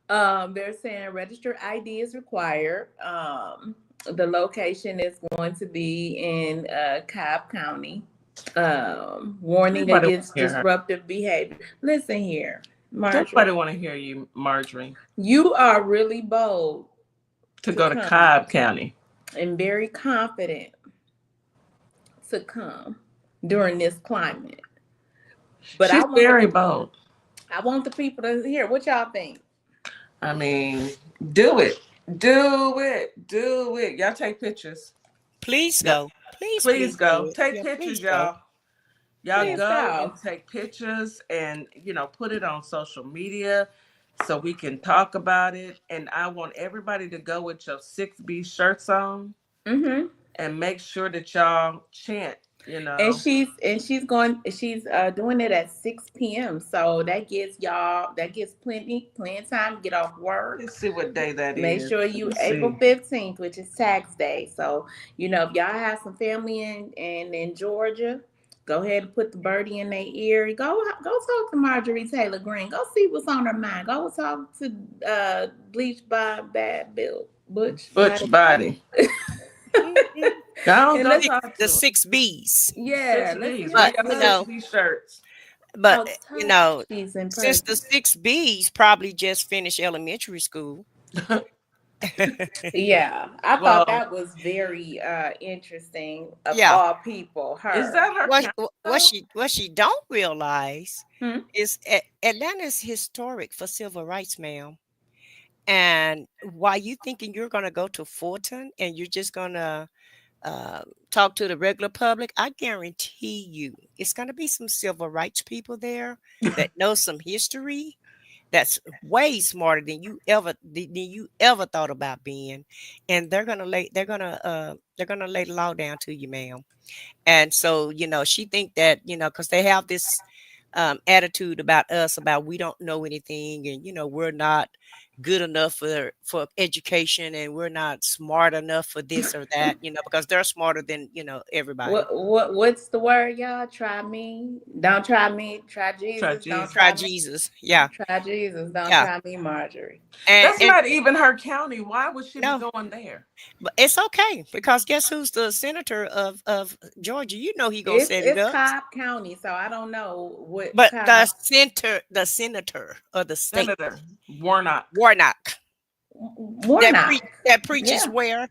They're saying registered ID is required. The location is going to be in Cobb County. Warning against disruptive behavior. Listen here, Marjorie. Nobody want to hear you, Marjorie. You are really bold to go to Cobb County and very confident to come during this climate. But she's very bold. I want the people to hear what y'all think. I mean, do it. Y'all take pictures. Please go. Please go. Take pictures, please y'all. Y'all Please go and take pictures and, put it on social media so we can talk about it. And I want everybody to go with your 6B shirts on and make sure that y'all chant. And she's doing it at 6 p.m. So that gives plenty of time to get off work. Let's see what day that Make is. sure April 15th, which is tax day. So, if y'all have some family in Georgia, go ahead and put the birdie in their ear. Go talk to Marjorie Taylor Greene. Go see what's on her mind. Go talk to Bleach by Bad Bill. Butch Body. The 6 B's. Yeah, 6 B's. But shirts. But since the 6 B's probably just finished elementary school. Yeah, I thought that was very interesting. Of all people, her. Is that her? What she don't realize is Atlanta's historic for civil rights, ma'am. And why you thinking you're going to go to Fulton and you're just going to talk to the regular public? I guarantee you it's going to be some civil rights people there that know some history that's way smarter than you ever thought about being, and they're gonna lay the law down to you, ma'am. And so she think that because they have this attitude about us about we don't know anything, and we're not good enough for education, and we're not smart enough for this or that, because they're smarter than everybody. What's the word, y'all? Try me, don't try me. Try Jesus, don't try Jesus. Yeah, try Jesus, don't try me, Marjorie. That's not even her county. Why would she be going there? But it's okay, because guess who's the senator of Georgia? He gonna set it up. It's Cobb County, so I don't know what. But the senator of the state, Senator Warnock. That preaches where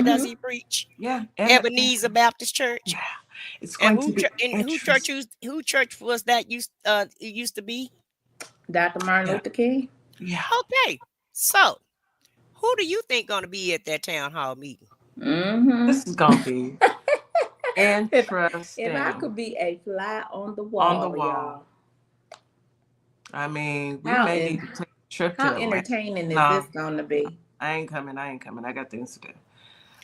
does he preach? Yeah, Ebenezer Baptist Church. Yeah, it's going to be who church was that used to be? Dr. Martin Luther King. Yeah. Okay, so who do you think going to be at that town hall meeting? This is going to be interesting. If I could be a fly on the wall, y'all. I mean, we may need to take a trip to How entertaining is this going to be? I ain't coming. I got things to do.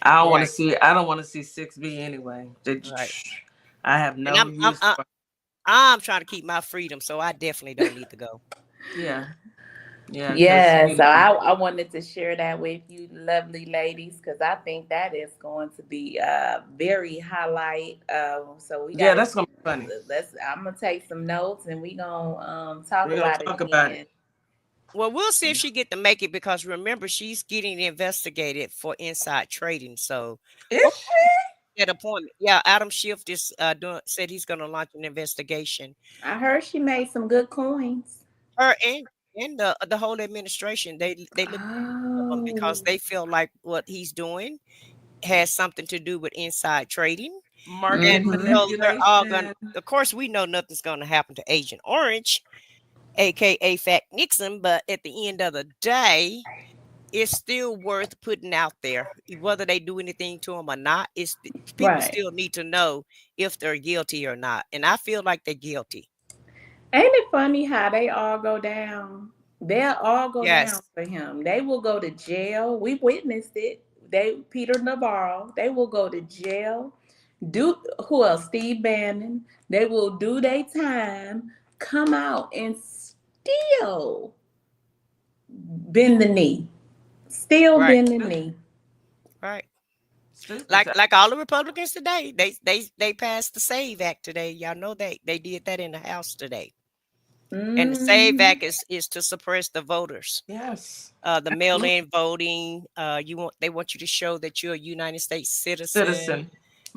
I don't want to see. I don't want to see 6B anyway. Right. I have no And use for. I'm trying to keep my freedom, so I definitely don't need to go. Yeah. Yeah. Yeah, so I wanted to share that with you, lovely ladies, because I think that is going to be a very highlight. So we got that's gonna be funny. I'm gonna take some notes and we gonna talk We're gonna about talk it about again. it. Well, we'll see if she get to make it because remember she's getting investigated for inside trading. So Is she? that appointment, yeah, Adam Schiff just said he's going to launch an investigation. I heard she made some good coins. Her and the whole administration they look at him because they feel like what he's doing has something to do with inside trading. Market And so they're all going. manipulation. Of course, we know nothing's going to happen to Agent Orange, aka Fat Nixon. But at the end of the day, it's still worth putting out there, whether they do anything to him or not. It's people Right. still need to know if they're guilty or not, and I feel like they're guilty. Ain't it funny how they all go down? They'll all go down Yes, for him. They will go to jail. We witnessed it. Peter Navarro, they will go to jail. Who else? Steve Bannon. They will do their time, come out and still bend the knee. Still right, bend the knee. right. Like all the Republicans today, they passed the SAVE Act today. Y'all know they did that in the House today. And the SAVE Act is to suppress the voters. Yes. The mail-in voting. They want you to show that you're a United States citizen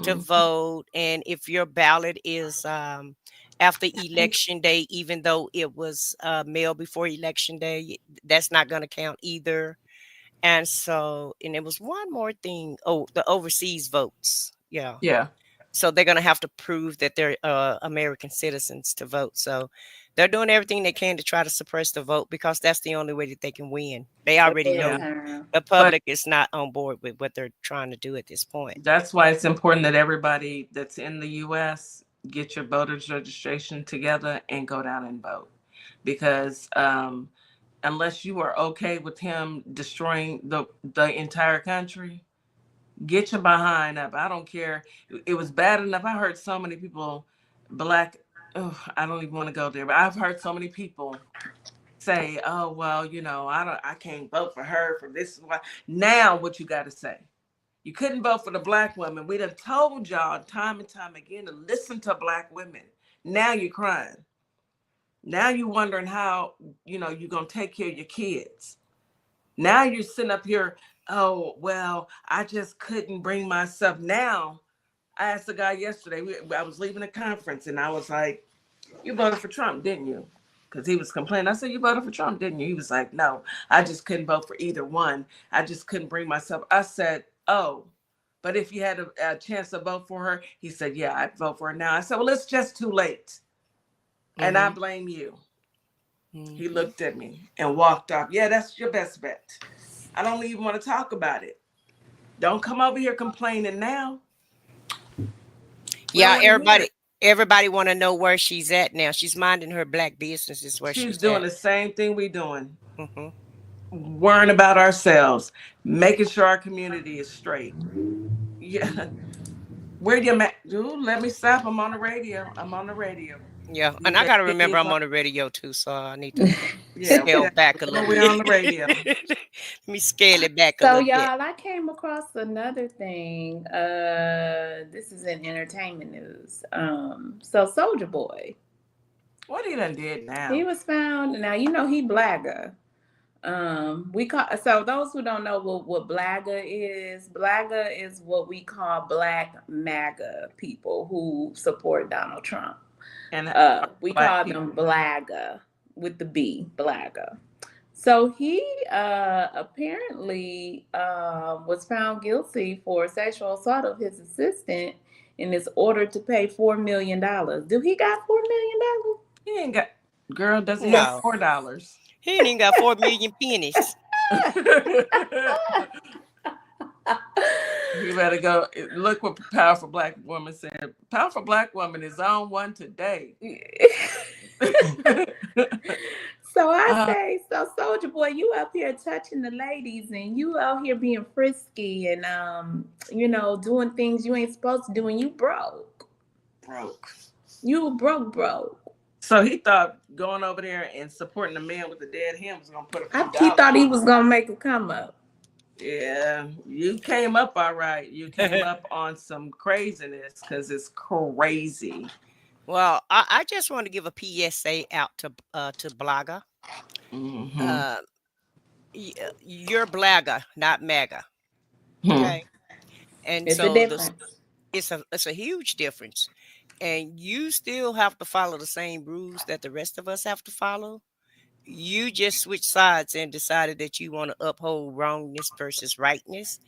to vote, and if your ballot is after election day, even though it was mailed before election day, that's not going to count either. And it was one more thing. Oh, the overseas votes. Yeah. Yeah. So they're going to have to prove that they're American citizens to vote. So they're doing everything they can to try to suppress the vote because that's the only way that they can win. They already know the public is not on board with what they're trying to do at this point. That's why it's important that everybody that's in the U.S. get your voters registration together and go down and vote. Because unless you are okay with him destroying the entire country, get your behind up. I don't care. It was bad enough. I heard so many people, I don't even want to go there, but I've heard so many people say, oh, well, I can't vote for her for this. Now what you got to say? You couldn't vote for the Black women. We done told y'all time and time again to listen to Black women. Now you're crying. Now you're wondering how, you're going to take care of your kids. Now you're sitting up here, oh, well, I just couldn't bring myself. Now, I asked the guy yesterday, I was leaving a conference, and I was like, you voted for Trump, didn't you? Because he was complaining. I said, you voted for Trump, didn't you? He was like, no, I just couldn't vote for either one. I just couldn't bring myself. I said, oh, but if you had a chance to vote for her, he said, yeah, I'd vote for her now. I said, well, it's just too late. And I blame you. He looked at me and walked off. Yeah, that's your best bet. I don't even want to talk about it. Don't come over here complaining now. Yeah, everybody want to know where she's at now. She's minding her Black business is where she's doing at. the same thing we doing. Worrying about ourselves, making sure our community is straight. Yeah. Where you at? Dude, let me stop. I'm on the radio. Yeah, and I gotta remember I'm on the radio too, so I need to scale back a little bit. We're on the radio. Let me scale it back a So little bit. y'all, I came across another thing. This is in entertainment news. So Soulja Boy. What he done did now? He was found. Now he blagger. So those who don't know what blagger is what we call Black MAGA people who support Donald Trump. And we call them blagger with the B, blagger. So he apparently was found guilty for sexual assault of his assistant and is ordered to pay $4 million. Do he got $4 million? He ain't got. Girl, does he have $4? He ain't even got 4 million pennies. You better go look what Powerful Black Woman said. Powerful Black Woman is on one today. So I say, Soldier Boy, you up here touching the ladies and you out here being frisky and doing things you ain't supposed to do, and you broke. You broke. So he thought going over there and supporting the man with the dead hem was gonna put a few He thought he was gonna make a come up. Yeah, you came up all right. You came up on some craziness because it's crazy. Well, I just want to give a PSA out to Blogger. Mm-hmm. You're Blagger, not MAGA. Okay, and it's so a difference. It's a huge difference, and you still have to follow the same rules that the rest of us have to follow. You just switched sides and decided that you want to uphold wrongness versus rightness.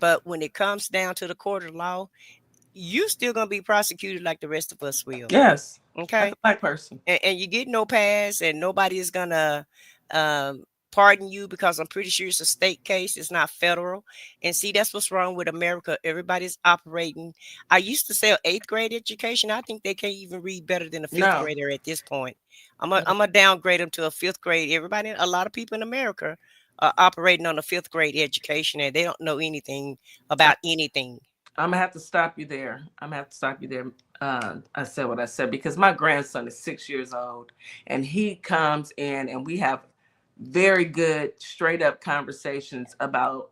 But when it comes down to the court of law, you still gonna be prosecuted like the rest of us will. Yes. Okay. Like a black person. And you get no pass, and nobody is gonna pardon you because I'm pretty sure it's a state case. It's not federal. And see, that's what's wrong with America. Everybody's operating. I used to say 8th grade education. I think they can't even read better than a 5th grader at this point. I'm gonna downgrade them to a 5th grade. A lot of people in America are operating on a 5th grade education, and they don't know anything about anything. I'm gonna have to stop you there. I said what I said because my grandson is 6 years old, and he comes in and we have very good straight up conversations about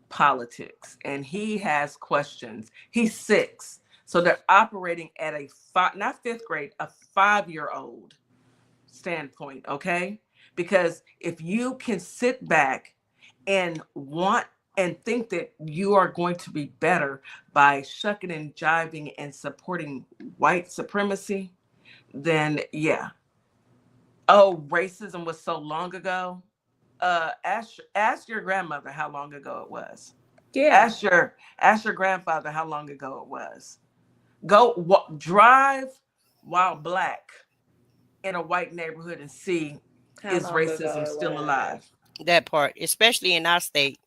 politics, and he has questions. He's 6, so they're operating at a not 5th grade, a 5-year-old standpoint. Okay, because if you can sit back and think that you are going to be better by shucking and jiving and supporting white supremacy, then yeah. Oh, racism was so long ago. Ask your grandmother how long ago it was. Yeah. Ask your grandfather how long ago it was. Go drive while black in a white neighborhood and see is racism still alive. That part, especially in our state.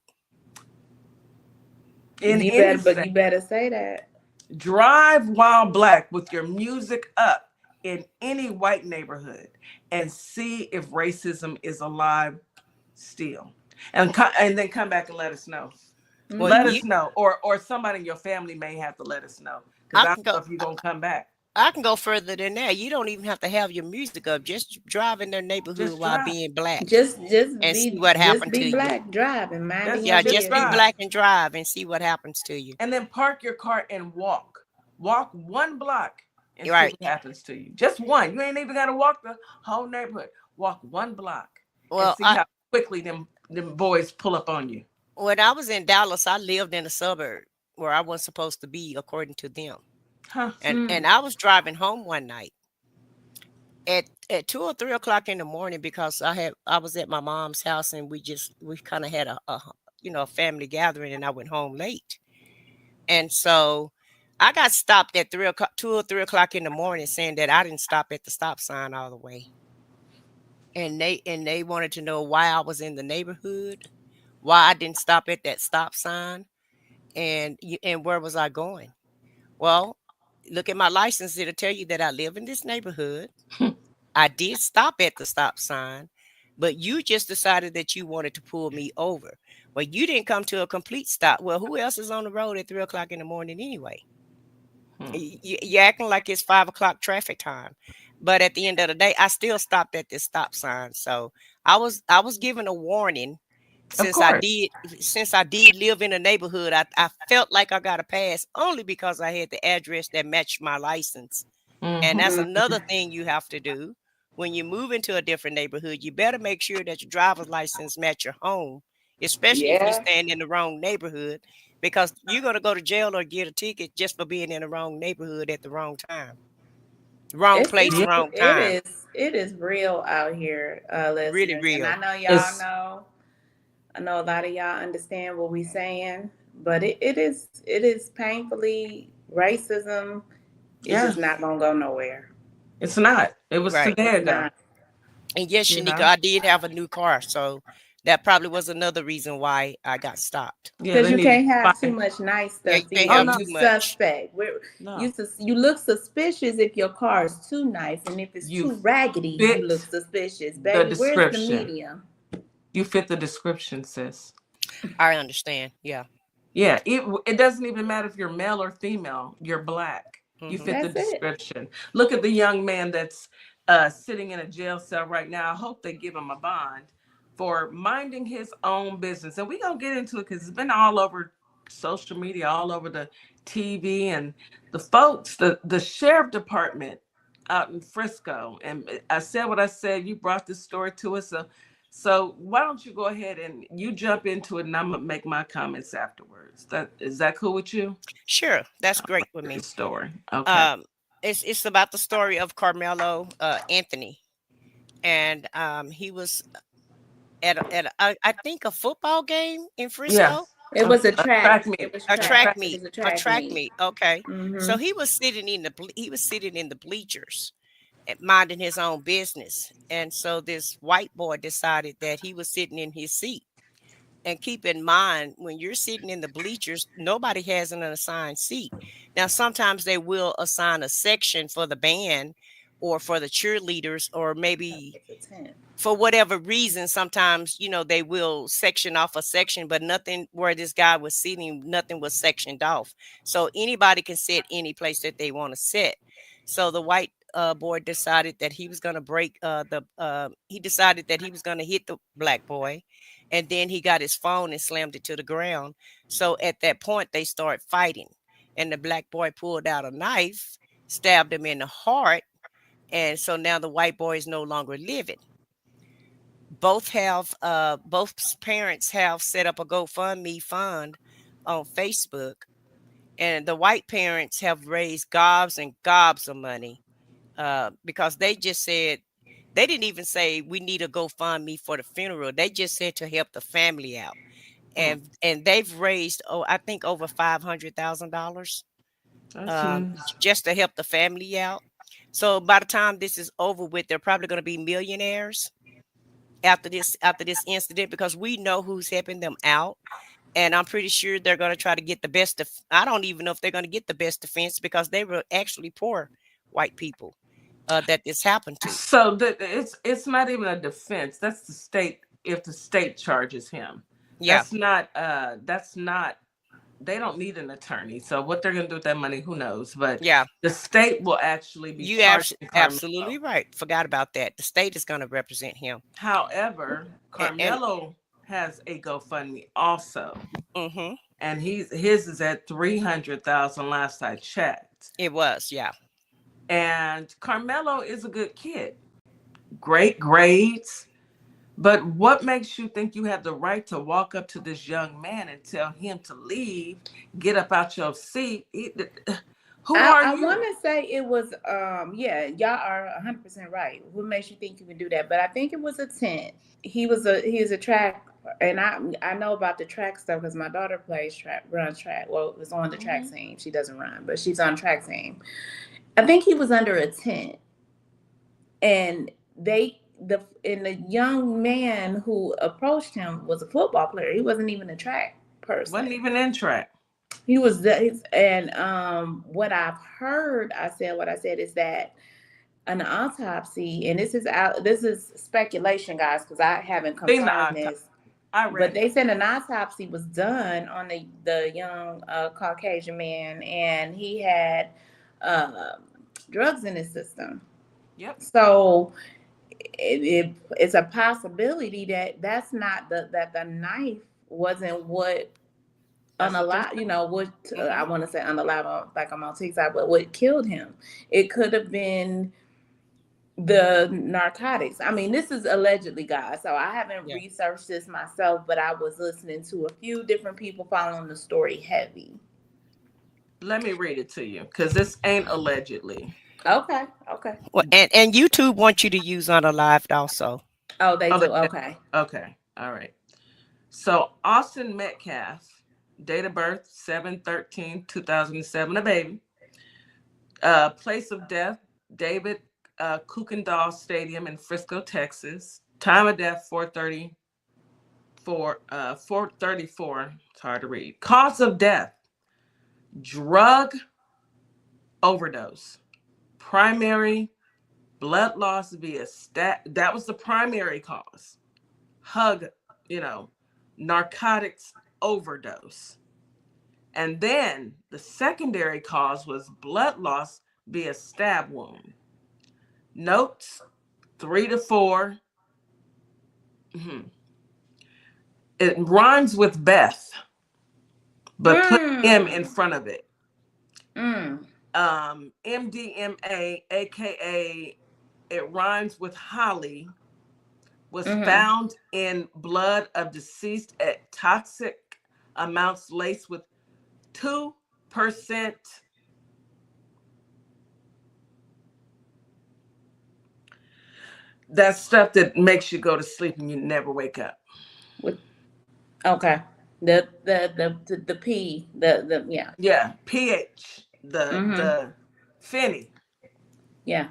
You better say that. Drive while black with your music up in any white neighborhood and see if racism is alive still, and then come back and let us know. Well, let us know, or somebody in your family may have to let us know, because I don't know if you're gonna come back. I can go further than that. You don't even have to have your music up. Just drive in their neighborhood while being black. Just see what happens to you. Black, driving, just be black and drive and see what happens to you. And then park your car and walk 1 block and see what happens to you. Just one. You ain't even got to walk the whole neighborhood. Walk 1 block and see how quickly them boys pull up on you. When I was in Dallas, I lived in a suburb where I wasn't supposed to be, according to them. And I was driving home one night at 2 or 3 o'clock in the morning, because I was at my mom's house, and we kind of had a family gathering, and I went home late. And so I got stopped at 2 or 3 o'clock in the morning, saying that I didn't stop at the stop sign all the way. And they wanted to know why I was in the neighborhood, why I didn't stop at that stop sign, and where was I going? Well, look at my license. It'll tell you that I live in this neighborhood. I did stop at the stop sign, but you just decided that you wanted to pull me over. Well, you didn't come to a complete stop. Well, who else is on the road at 3 o'clock in the morning anyway? You're acting like it's 5 o'clock traffic time. But at the end of the day, I still stopped at this stop sign. So I was given a warning. Since I did live in a neighborhood, I felt like I got a pass only because I had the address that matched my license. And that's another thing you have to do. When you move into a different neighborhood, you better make sure that your driver's license match your home, especially if you stand in the wrong neighborhood, because you're going to go to jail or get a ticket just for being in the wrong neighborhood at the wrong time. Wrong place, wrong time. It is real out here, listeners. Really real. And I know y'all know. I know a lot of y'all understand what we're saying, but it is painfully racism. It's just not gonna go nowhere. It's not. It was too bad though. And yes, Shanika, I did have a new car, so that probably was another reason why I got stopped. Because you can't have too much nice stuff. You can't have too much. Suspect. You look suspicious if your car is too nice, and if it's too raggedy, you look suspicious. Baby, where's the medium? You fit the description, sis. I understand. Yeah. Yeah, it doesn't even matter if you're male or female. You're Black. You Mm-hmm. fit the That's it. description. Look at the young man that's sitting in a jail cell right now. I hope they give him a bond for minding his own business. And we're going to get into it because it's been all over social media, all over the TV. And the folks, the sheriff department out in Frisco. And I said what I said. You brought this story to us. So why don't you go ahead and you jump into it, and I'm gonna make my comments afterwards. Is that cool with you? Sure, that's great with The me. story. Okay. Um, it's about the story of Carmelo Anthony, and he was I think a football game in Yeah. Frisco. It was a Track track. It meet. was A track. track It meet. was a A track track meet. meet. Okay. So Mm-hmm. he was sitting in the bleachers, minding his own business. And so this white boy decided that he was sitting in his seat. And keep in mind, when you're sitting in the bleachers, nobody has an assigned seat. Now, sometimes they will assign a section for the band or for the cheerleaders, or maybe It's a tent. for whatever reason, sometimes, they will section off a section, but nothing where this guy was sitting, nothing was sectioned off. So anybody can sit any place that they want to sit. So the white boy decided that he was going to he decided that he was going to hit the black boy. And then he got his phone and slammed it to the ground. So at that point, they start fighting. And the black boy pulled out a knife, stabbed him in the heart. And so now the white boy is no longer living. Both parents have set up a GoFundMe fund on Facebook, and the white parents have raised gobs and gobs of money because they just said, they didn't even say we need a GoFundMe for the funeral. They just said to help the family out, and they've raised I think over $500,000 That's nice. just to help the family out. So by the time this is over with, they're probably going to be millionaires after this incident, because we know who's helping them out, and I'm pretty sure they're going to try to get the best of. I don't even know if they're going to get the best defense, because they were actually poor white people that this happened to. So it's not even a defense. That's the state. If the state charges him, Yeah, that's not. They don't need an attorney. So what they're going to do with that money, who knows? But yeah, the state will actually be you charging absolutely Carmelo. right. Forgot about that. The state is going to represent him. However, And Carmelo has a GoFundMe also, mm-hmm, and his is at 300,000 last I checked. it was, yeah. And Carmelo is a good kid, great grades. But what makes you think you have the right to walk up to this young man and tell him to leave, get up out your seat? Who are I you? want to say it was, yeah, y'all are 100% right. What makes you think you can do that? But I think it was a tent. He is a track, and I know about the track stuff because my daughter runs track. Well, was on the track team. She doesn't run, but she's on track team. I think he was under a tent, and the young man who approached him was a football player. He wasn't even a track person. Wasn't even in track. He was and what I've heard, what I said is that an autopsy, and this is speculation, guys, because I haven't confirmed this. But they said an autopsy was done on the young Caucasian man, and he had drugs in his system. Yep. So it's a possibility that's not that the knife wasn't what unalive, I want to say unalive, like I'm on TikTok, but what killed him? It could have been the narcotics. I mean, this is allegedly, guys, so I haven't researched this myself, but I was listening to a few different people following the story heavy. Let me read it to you, because this ain't allegedly. Okay. Well, and YouTube wants you to use unalived also. Oh, they do. Okay. Okay. All right. So Austin Metcalf, date of birth 7/13/2007, a baby. Place of death, David Kuykendall Stadium in Frisco, Texas. Time of death 434. It's hard to read. Cause of death, drug overdose. Primary blood loss via that was the primary cause. Hug narcotics overdose. And then the secondary cause was blood loss via stab wound. Notes 3 to 4. It rhymes with Beth, but put M in front of it. MDMA, aka it rhymes with Holly, was found in blood of deceased at toxic amounts laced with 2%. That stuff that makes you go to sleep and you never wake up. Okay. The P, yeah, pH, the Finny. Yeah.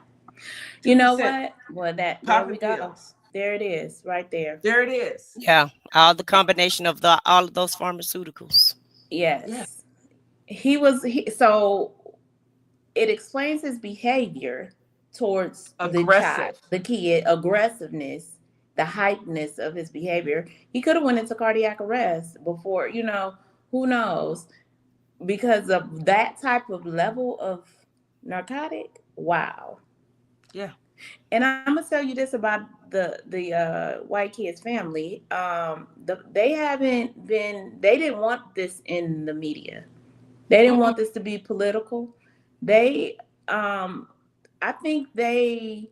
You know what? Well, there we go. Pills. There it is, right there. There it is. Yeah, all the combination of all of those pharmaceuticals. Yes. So it explains his behavior towards the child, the kid, aggressiveness, the hypeness of his behavior. He could have went into cardiac arrest before, who knows? Because of that type of level of narcotic. Wow. Yeah. And I'm gonna tell you this about the white kid's family. They didn't want this in the media. They didn't want this to be political. They I think they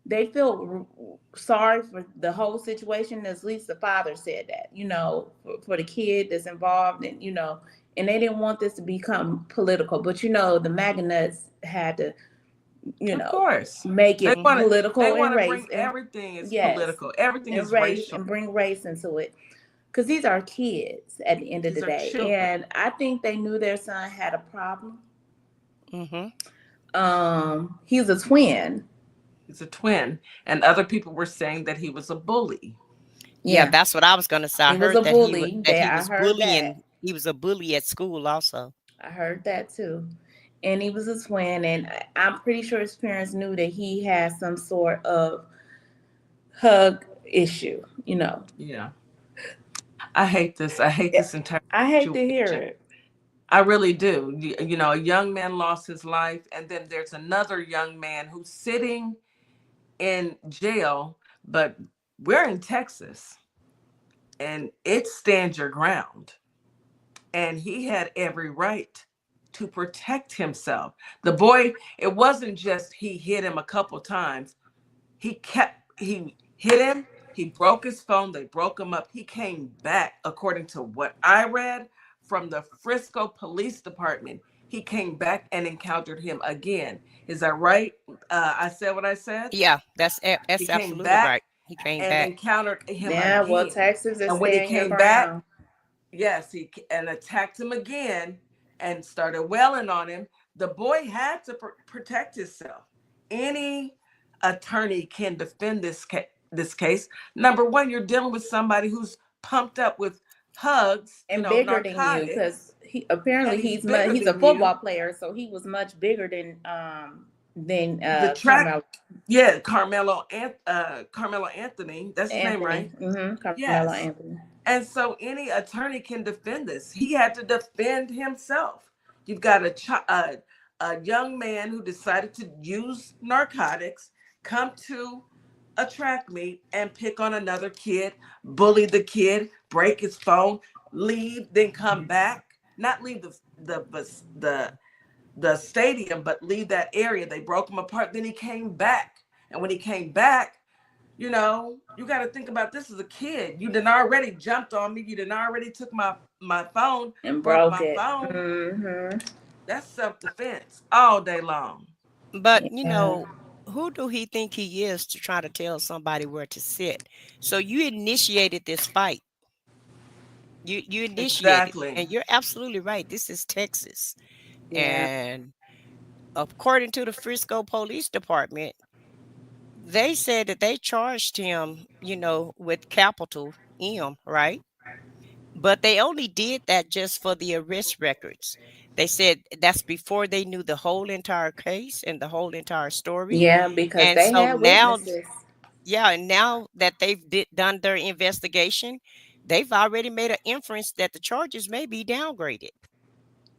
feel sorry for the whole situation. At least the father said that, for the kid that's involved, and and they didn't want this to become political. But the MAGA nuts had to, of course, make it political. They want to bring everything is political. Everything is racial, and bring race into it. Because these are kids at the end of the day, children. And I think they knew their son had a problem. He's a twin. He's a twin, and other people were saying that he was a bully. Yeah, that's what I was going to say. I heard that bully. He was bullying. He was a bully at school also. I heard that too. And he was a twin, and I'm pretty sure his parents knew that he had some sort of hug issue, Yeah. I hate this. I hate this entire I hate to hear it. I really do. A young man lost his life, and then there's another young man who's sitting in jail, but we're in Texas, and it stands your ground. And he had every right to protect himself. The boy, it wasn't just he hit him a couple times. He hit him. He broke his phone. They broke him up. He came back, according to what I read from the Frisco Police Department. He came back and encountered him again. Is that right? I said what I said? Yeah, that's absolutely right. He came back and encountered him again. Well, Texas is, and when he came back, yes, he attacked him again and started wailing on him. The boy had to protect himself. Any attorney can defend this case. Number one, you're dealing with somebody who's pumped up with hugs and bigger than you, because he's a football player, so he was much bigger than the track. Carmelo Anthony. That's his name, right? Carmelo Anthony. And so any attorney can defend this. He had to defend himself. You've got a young man who decided to use narcotics, come to a track meet and pick on another kid, bully the kid, break his phone, leave, then come back. Not leave the stadium, but leave that area. They broke him apart. Then he came back. And when he came back, you got to think about this as a kid. You done already jumped on me. You done already took my phone and broke my phone. Mm-hmm. That's self-defense all day long. But, who do he think he is to try to tell somebody where to sit? So you initiated this fight. You initiated it, and you're absolutely right. This is Texas. Yeah. And according to the Frisco Police Department, they said that they charged him, with capital M, right? But they only did that just for the arrest records. They said that's before they knew the whole entire case and the whole entire story. Yeah, because they had witnesses. Yeah, and now that they've done their investigation, they've already made an inference that the charges may be downgraded.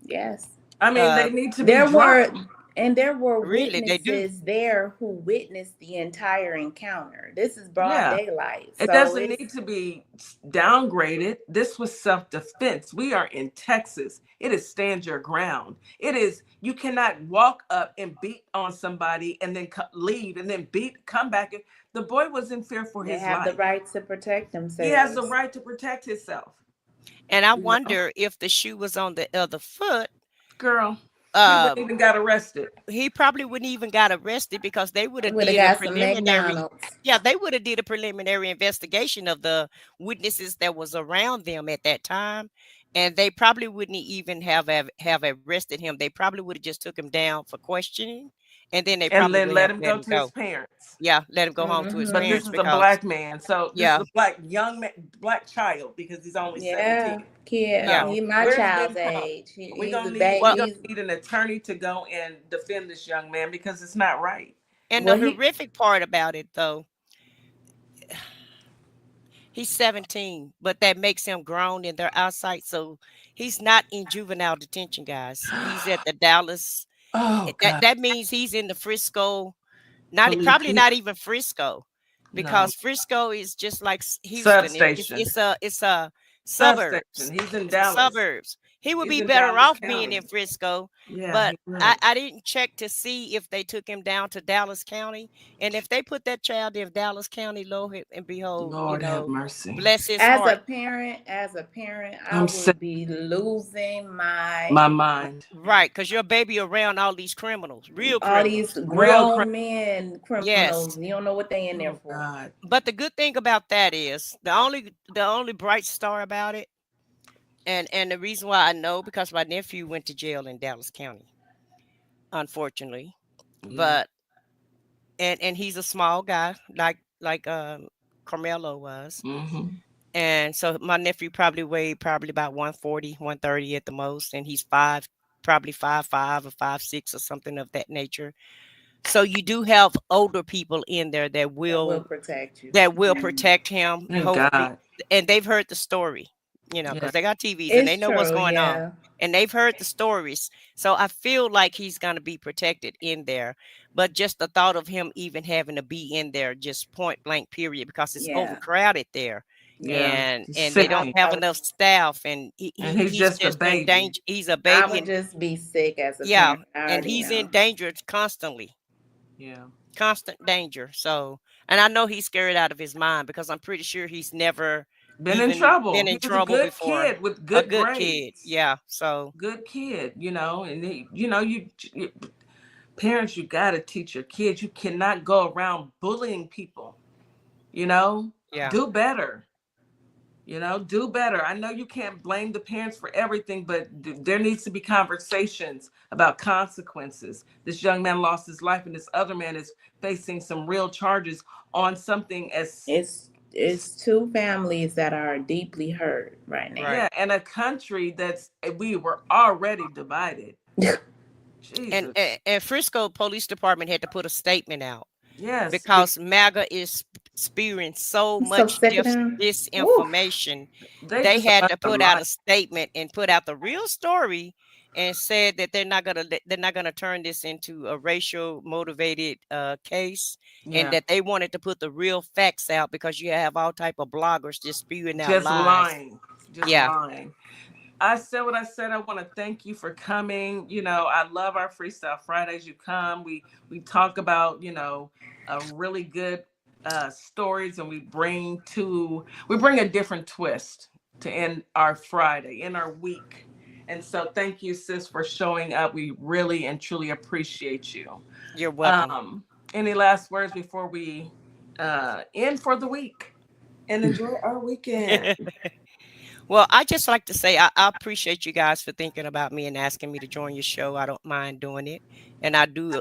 Yes. I mean, Uh, they need to be There dropped. were there were really, they do. witnesses there who witnessed the entire encounter. This is broad Yeah. daylight. It So doesn't it's need to be downgraded. This was self-defense. We are in Texas. It is stand your ground. It is, you cannot walk up and beat on somebody and then leave and then come back. The boy was in fear for they his have the life. right to protect He has the themselves. right to protect himself. And I You know, wonder if the shoe was on the other foot, girl, he wouldn't um, even got arrested. he probably wouldn't even got arrested because they would have Would have did a got some preliminary. McDonald's. Yeah, they would have did a preliminary investigation of the witnesses that was around them at that time, and they probably wouldn't even have arrested him. They probably would have just took him down for questioning, and then they And probably then would let have him let go him to his go. parents. Yeah, let him go home to his But Mm-hmm. this parents is a because black man. So this is yeah, a black young man, black child, because he's only Yeah, 17. kid. yeah. No, He my where's child's Ben Crump? age. We're He's gonna a need baby. we're Well, gonna He's need an attorney to go and defend this young man because it's not right. and the well. He horrific part about it though, he's 17, but that makes him grown in their eyesight. So he's not in juvenile detention, guys. He's at the Dallas. Oh That God, that means he's in the Frisco, not police. probably not even Frisco, No, because Frisco is just like Houston. substation, It's a substation. suburbs. He's in It's the Dallas. suburbs. He would He's be in better Dallas off being County. in Frisco, Yeah, but he would. I didn't check to see if they took him down to Dallas County. And if they put that child in Dallas County, lo and behold, Lord have mercy. bless his heart. as a parent, I I'm sick. would be losing My my mind. Right, because your baby around all these criminals, real all these criminals. Real crap. grown men criminals. Yes. You don't know what they in there Oh for. God. But the good thing about that is the only bright star about it, and the reason why I know because my nephew went to jail in Dallas County, unfortunately. Yeah. But and he's a small guy like Carmelo was. Mm-hmm. And so my nephew probably weighed probably about 140, 130 at the most, and he's probably 5'5" or 5'6" or something of that nature. So you do have older people in there that That will will protect you. that will protect him, Thank hopefully. God. And they've heard the story, Yeah. because they got TVs and they It's know what's true. going on. Yeah. And they've heard the stories. So I feel like he's going to be protected in there. But just the thought of him even having to be in there, just point blank, period, because it's Yeah. overcrowded there. Yeah. And It's and they don't sickening. have enough staff. And And he's he's just a just in baby. danger. He's a I baby. would And just be sick as a yeah, parent. I and already he's in know. danger constantly. Yeah. Constant danger. So, and I know he's scared out of his mind because I'm pretty sure he's never Been in even trouble. been He in was a trouble good before. kid with A good good kid. grades. Yeah. So, Good kid, and parents, you got to teach your kids. You cannot go around bullying people, you know, yeah. do better. Do better. I know you can't blame the parents for everything, but there needs to be conversations about consequences. This young man lost his life, and this other man is facing some real charges on something as It's two families that are deeply hurt right now. Right. yeah, and a country we were already divided. And, Jesus. and and Frisco Police Department had to put a statement out Yes, because MAGA is spewing so I'm so much sick of them. Woo. disinformation. they They just a had bunch to of put out lies. a statement and put out the real story and said that they're not gonna turn this into a racial motivated case, and Yeah, that they wanted to put the real facts out because you have all type of bloggers just spewing out just lies. lying, just Yeah, lying. I said what I said. I want to thank you for coming. I love our Freestyle Fridays. You come, we talk about, a really good stories, and we bring a different twist to end our Friday, in our week. And so thank you, sis, for showing up. We really and truly appreciate you. you're welcome. Um, any last words before we end for the week and enjoy our weekend? Well, I just like to say I appreciate you guys for thinking about me and asking me to join your show. I don't mind doing it, and I do.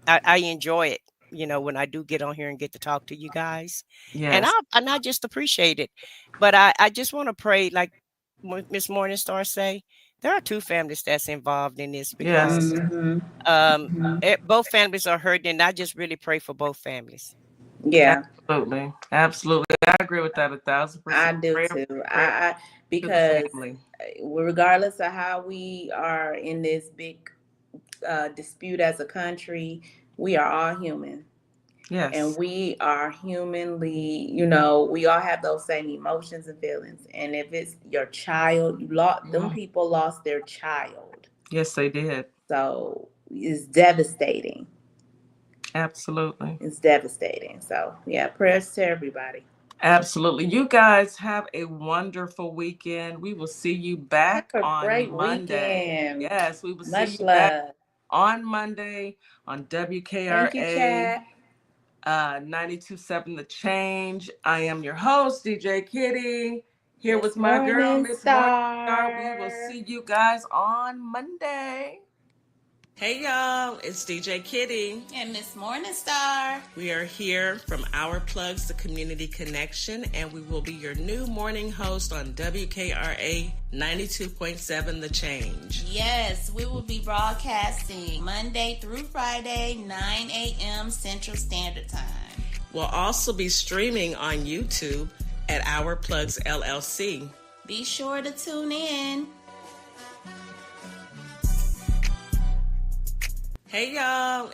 I enjoy it. When I do get on here and get to talk to you guys, and Yes. I just appreciate it. But I just want to pray, like Miss Morningstar say, there are two families that's involved in this Yes. because Mm-hmm. both families are hurting, and I just really pray for both families. Yeah, Absolutely. I agree with that 1,000%. I do Prayer, too. prayer I to the because family. regardless of how we are in this big dispute as a country, we are all human. And Yes. we are humanly, we all have those same emotions and feelings. And if it's your child, them people lost their child. Yes, they did. So it's devastating. Absolutely. It's devastating. So yeah, prayers to everybody. Absolutely. You guys have a wonderful weekend. We will see you back Have a on great Monday. weekend. Yes, we will see Much you back love. on Monday on Thank you, WKRA chat. 92.7 The Change. I am your host, DJ Kitty. Here Miss with my girl, Miss Morningstar. We will Morningstar. see you guys on Monday. Hey y'all, it's DJ Kitty. And Miss Morningstar. We are here from Our Plugs, the Community Connection, and we will be your new morning host on WKRA 92.7 The Change. Yes, we will be broadcasting Monday through Friday, 9 a.m. Central Standard Time. We'll also be streaming on YouTube at Our Plugs LLC. Be sure to tune in. Hey y'all.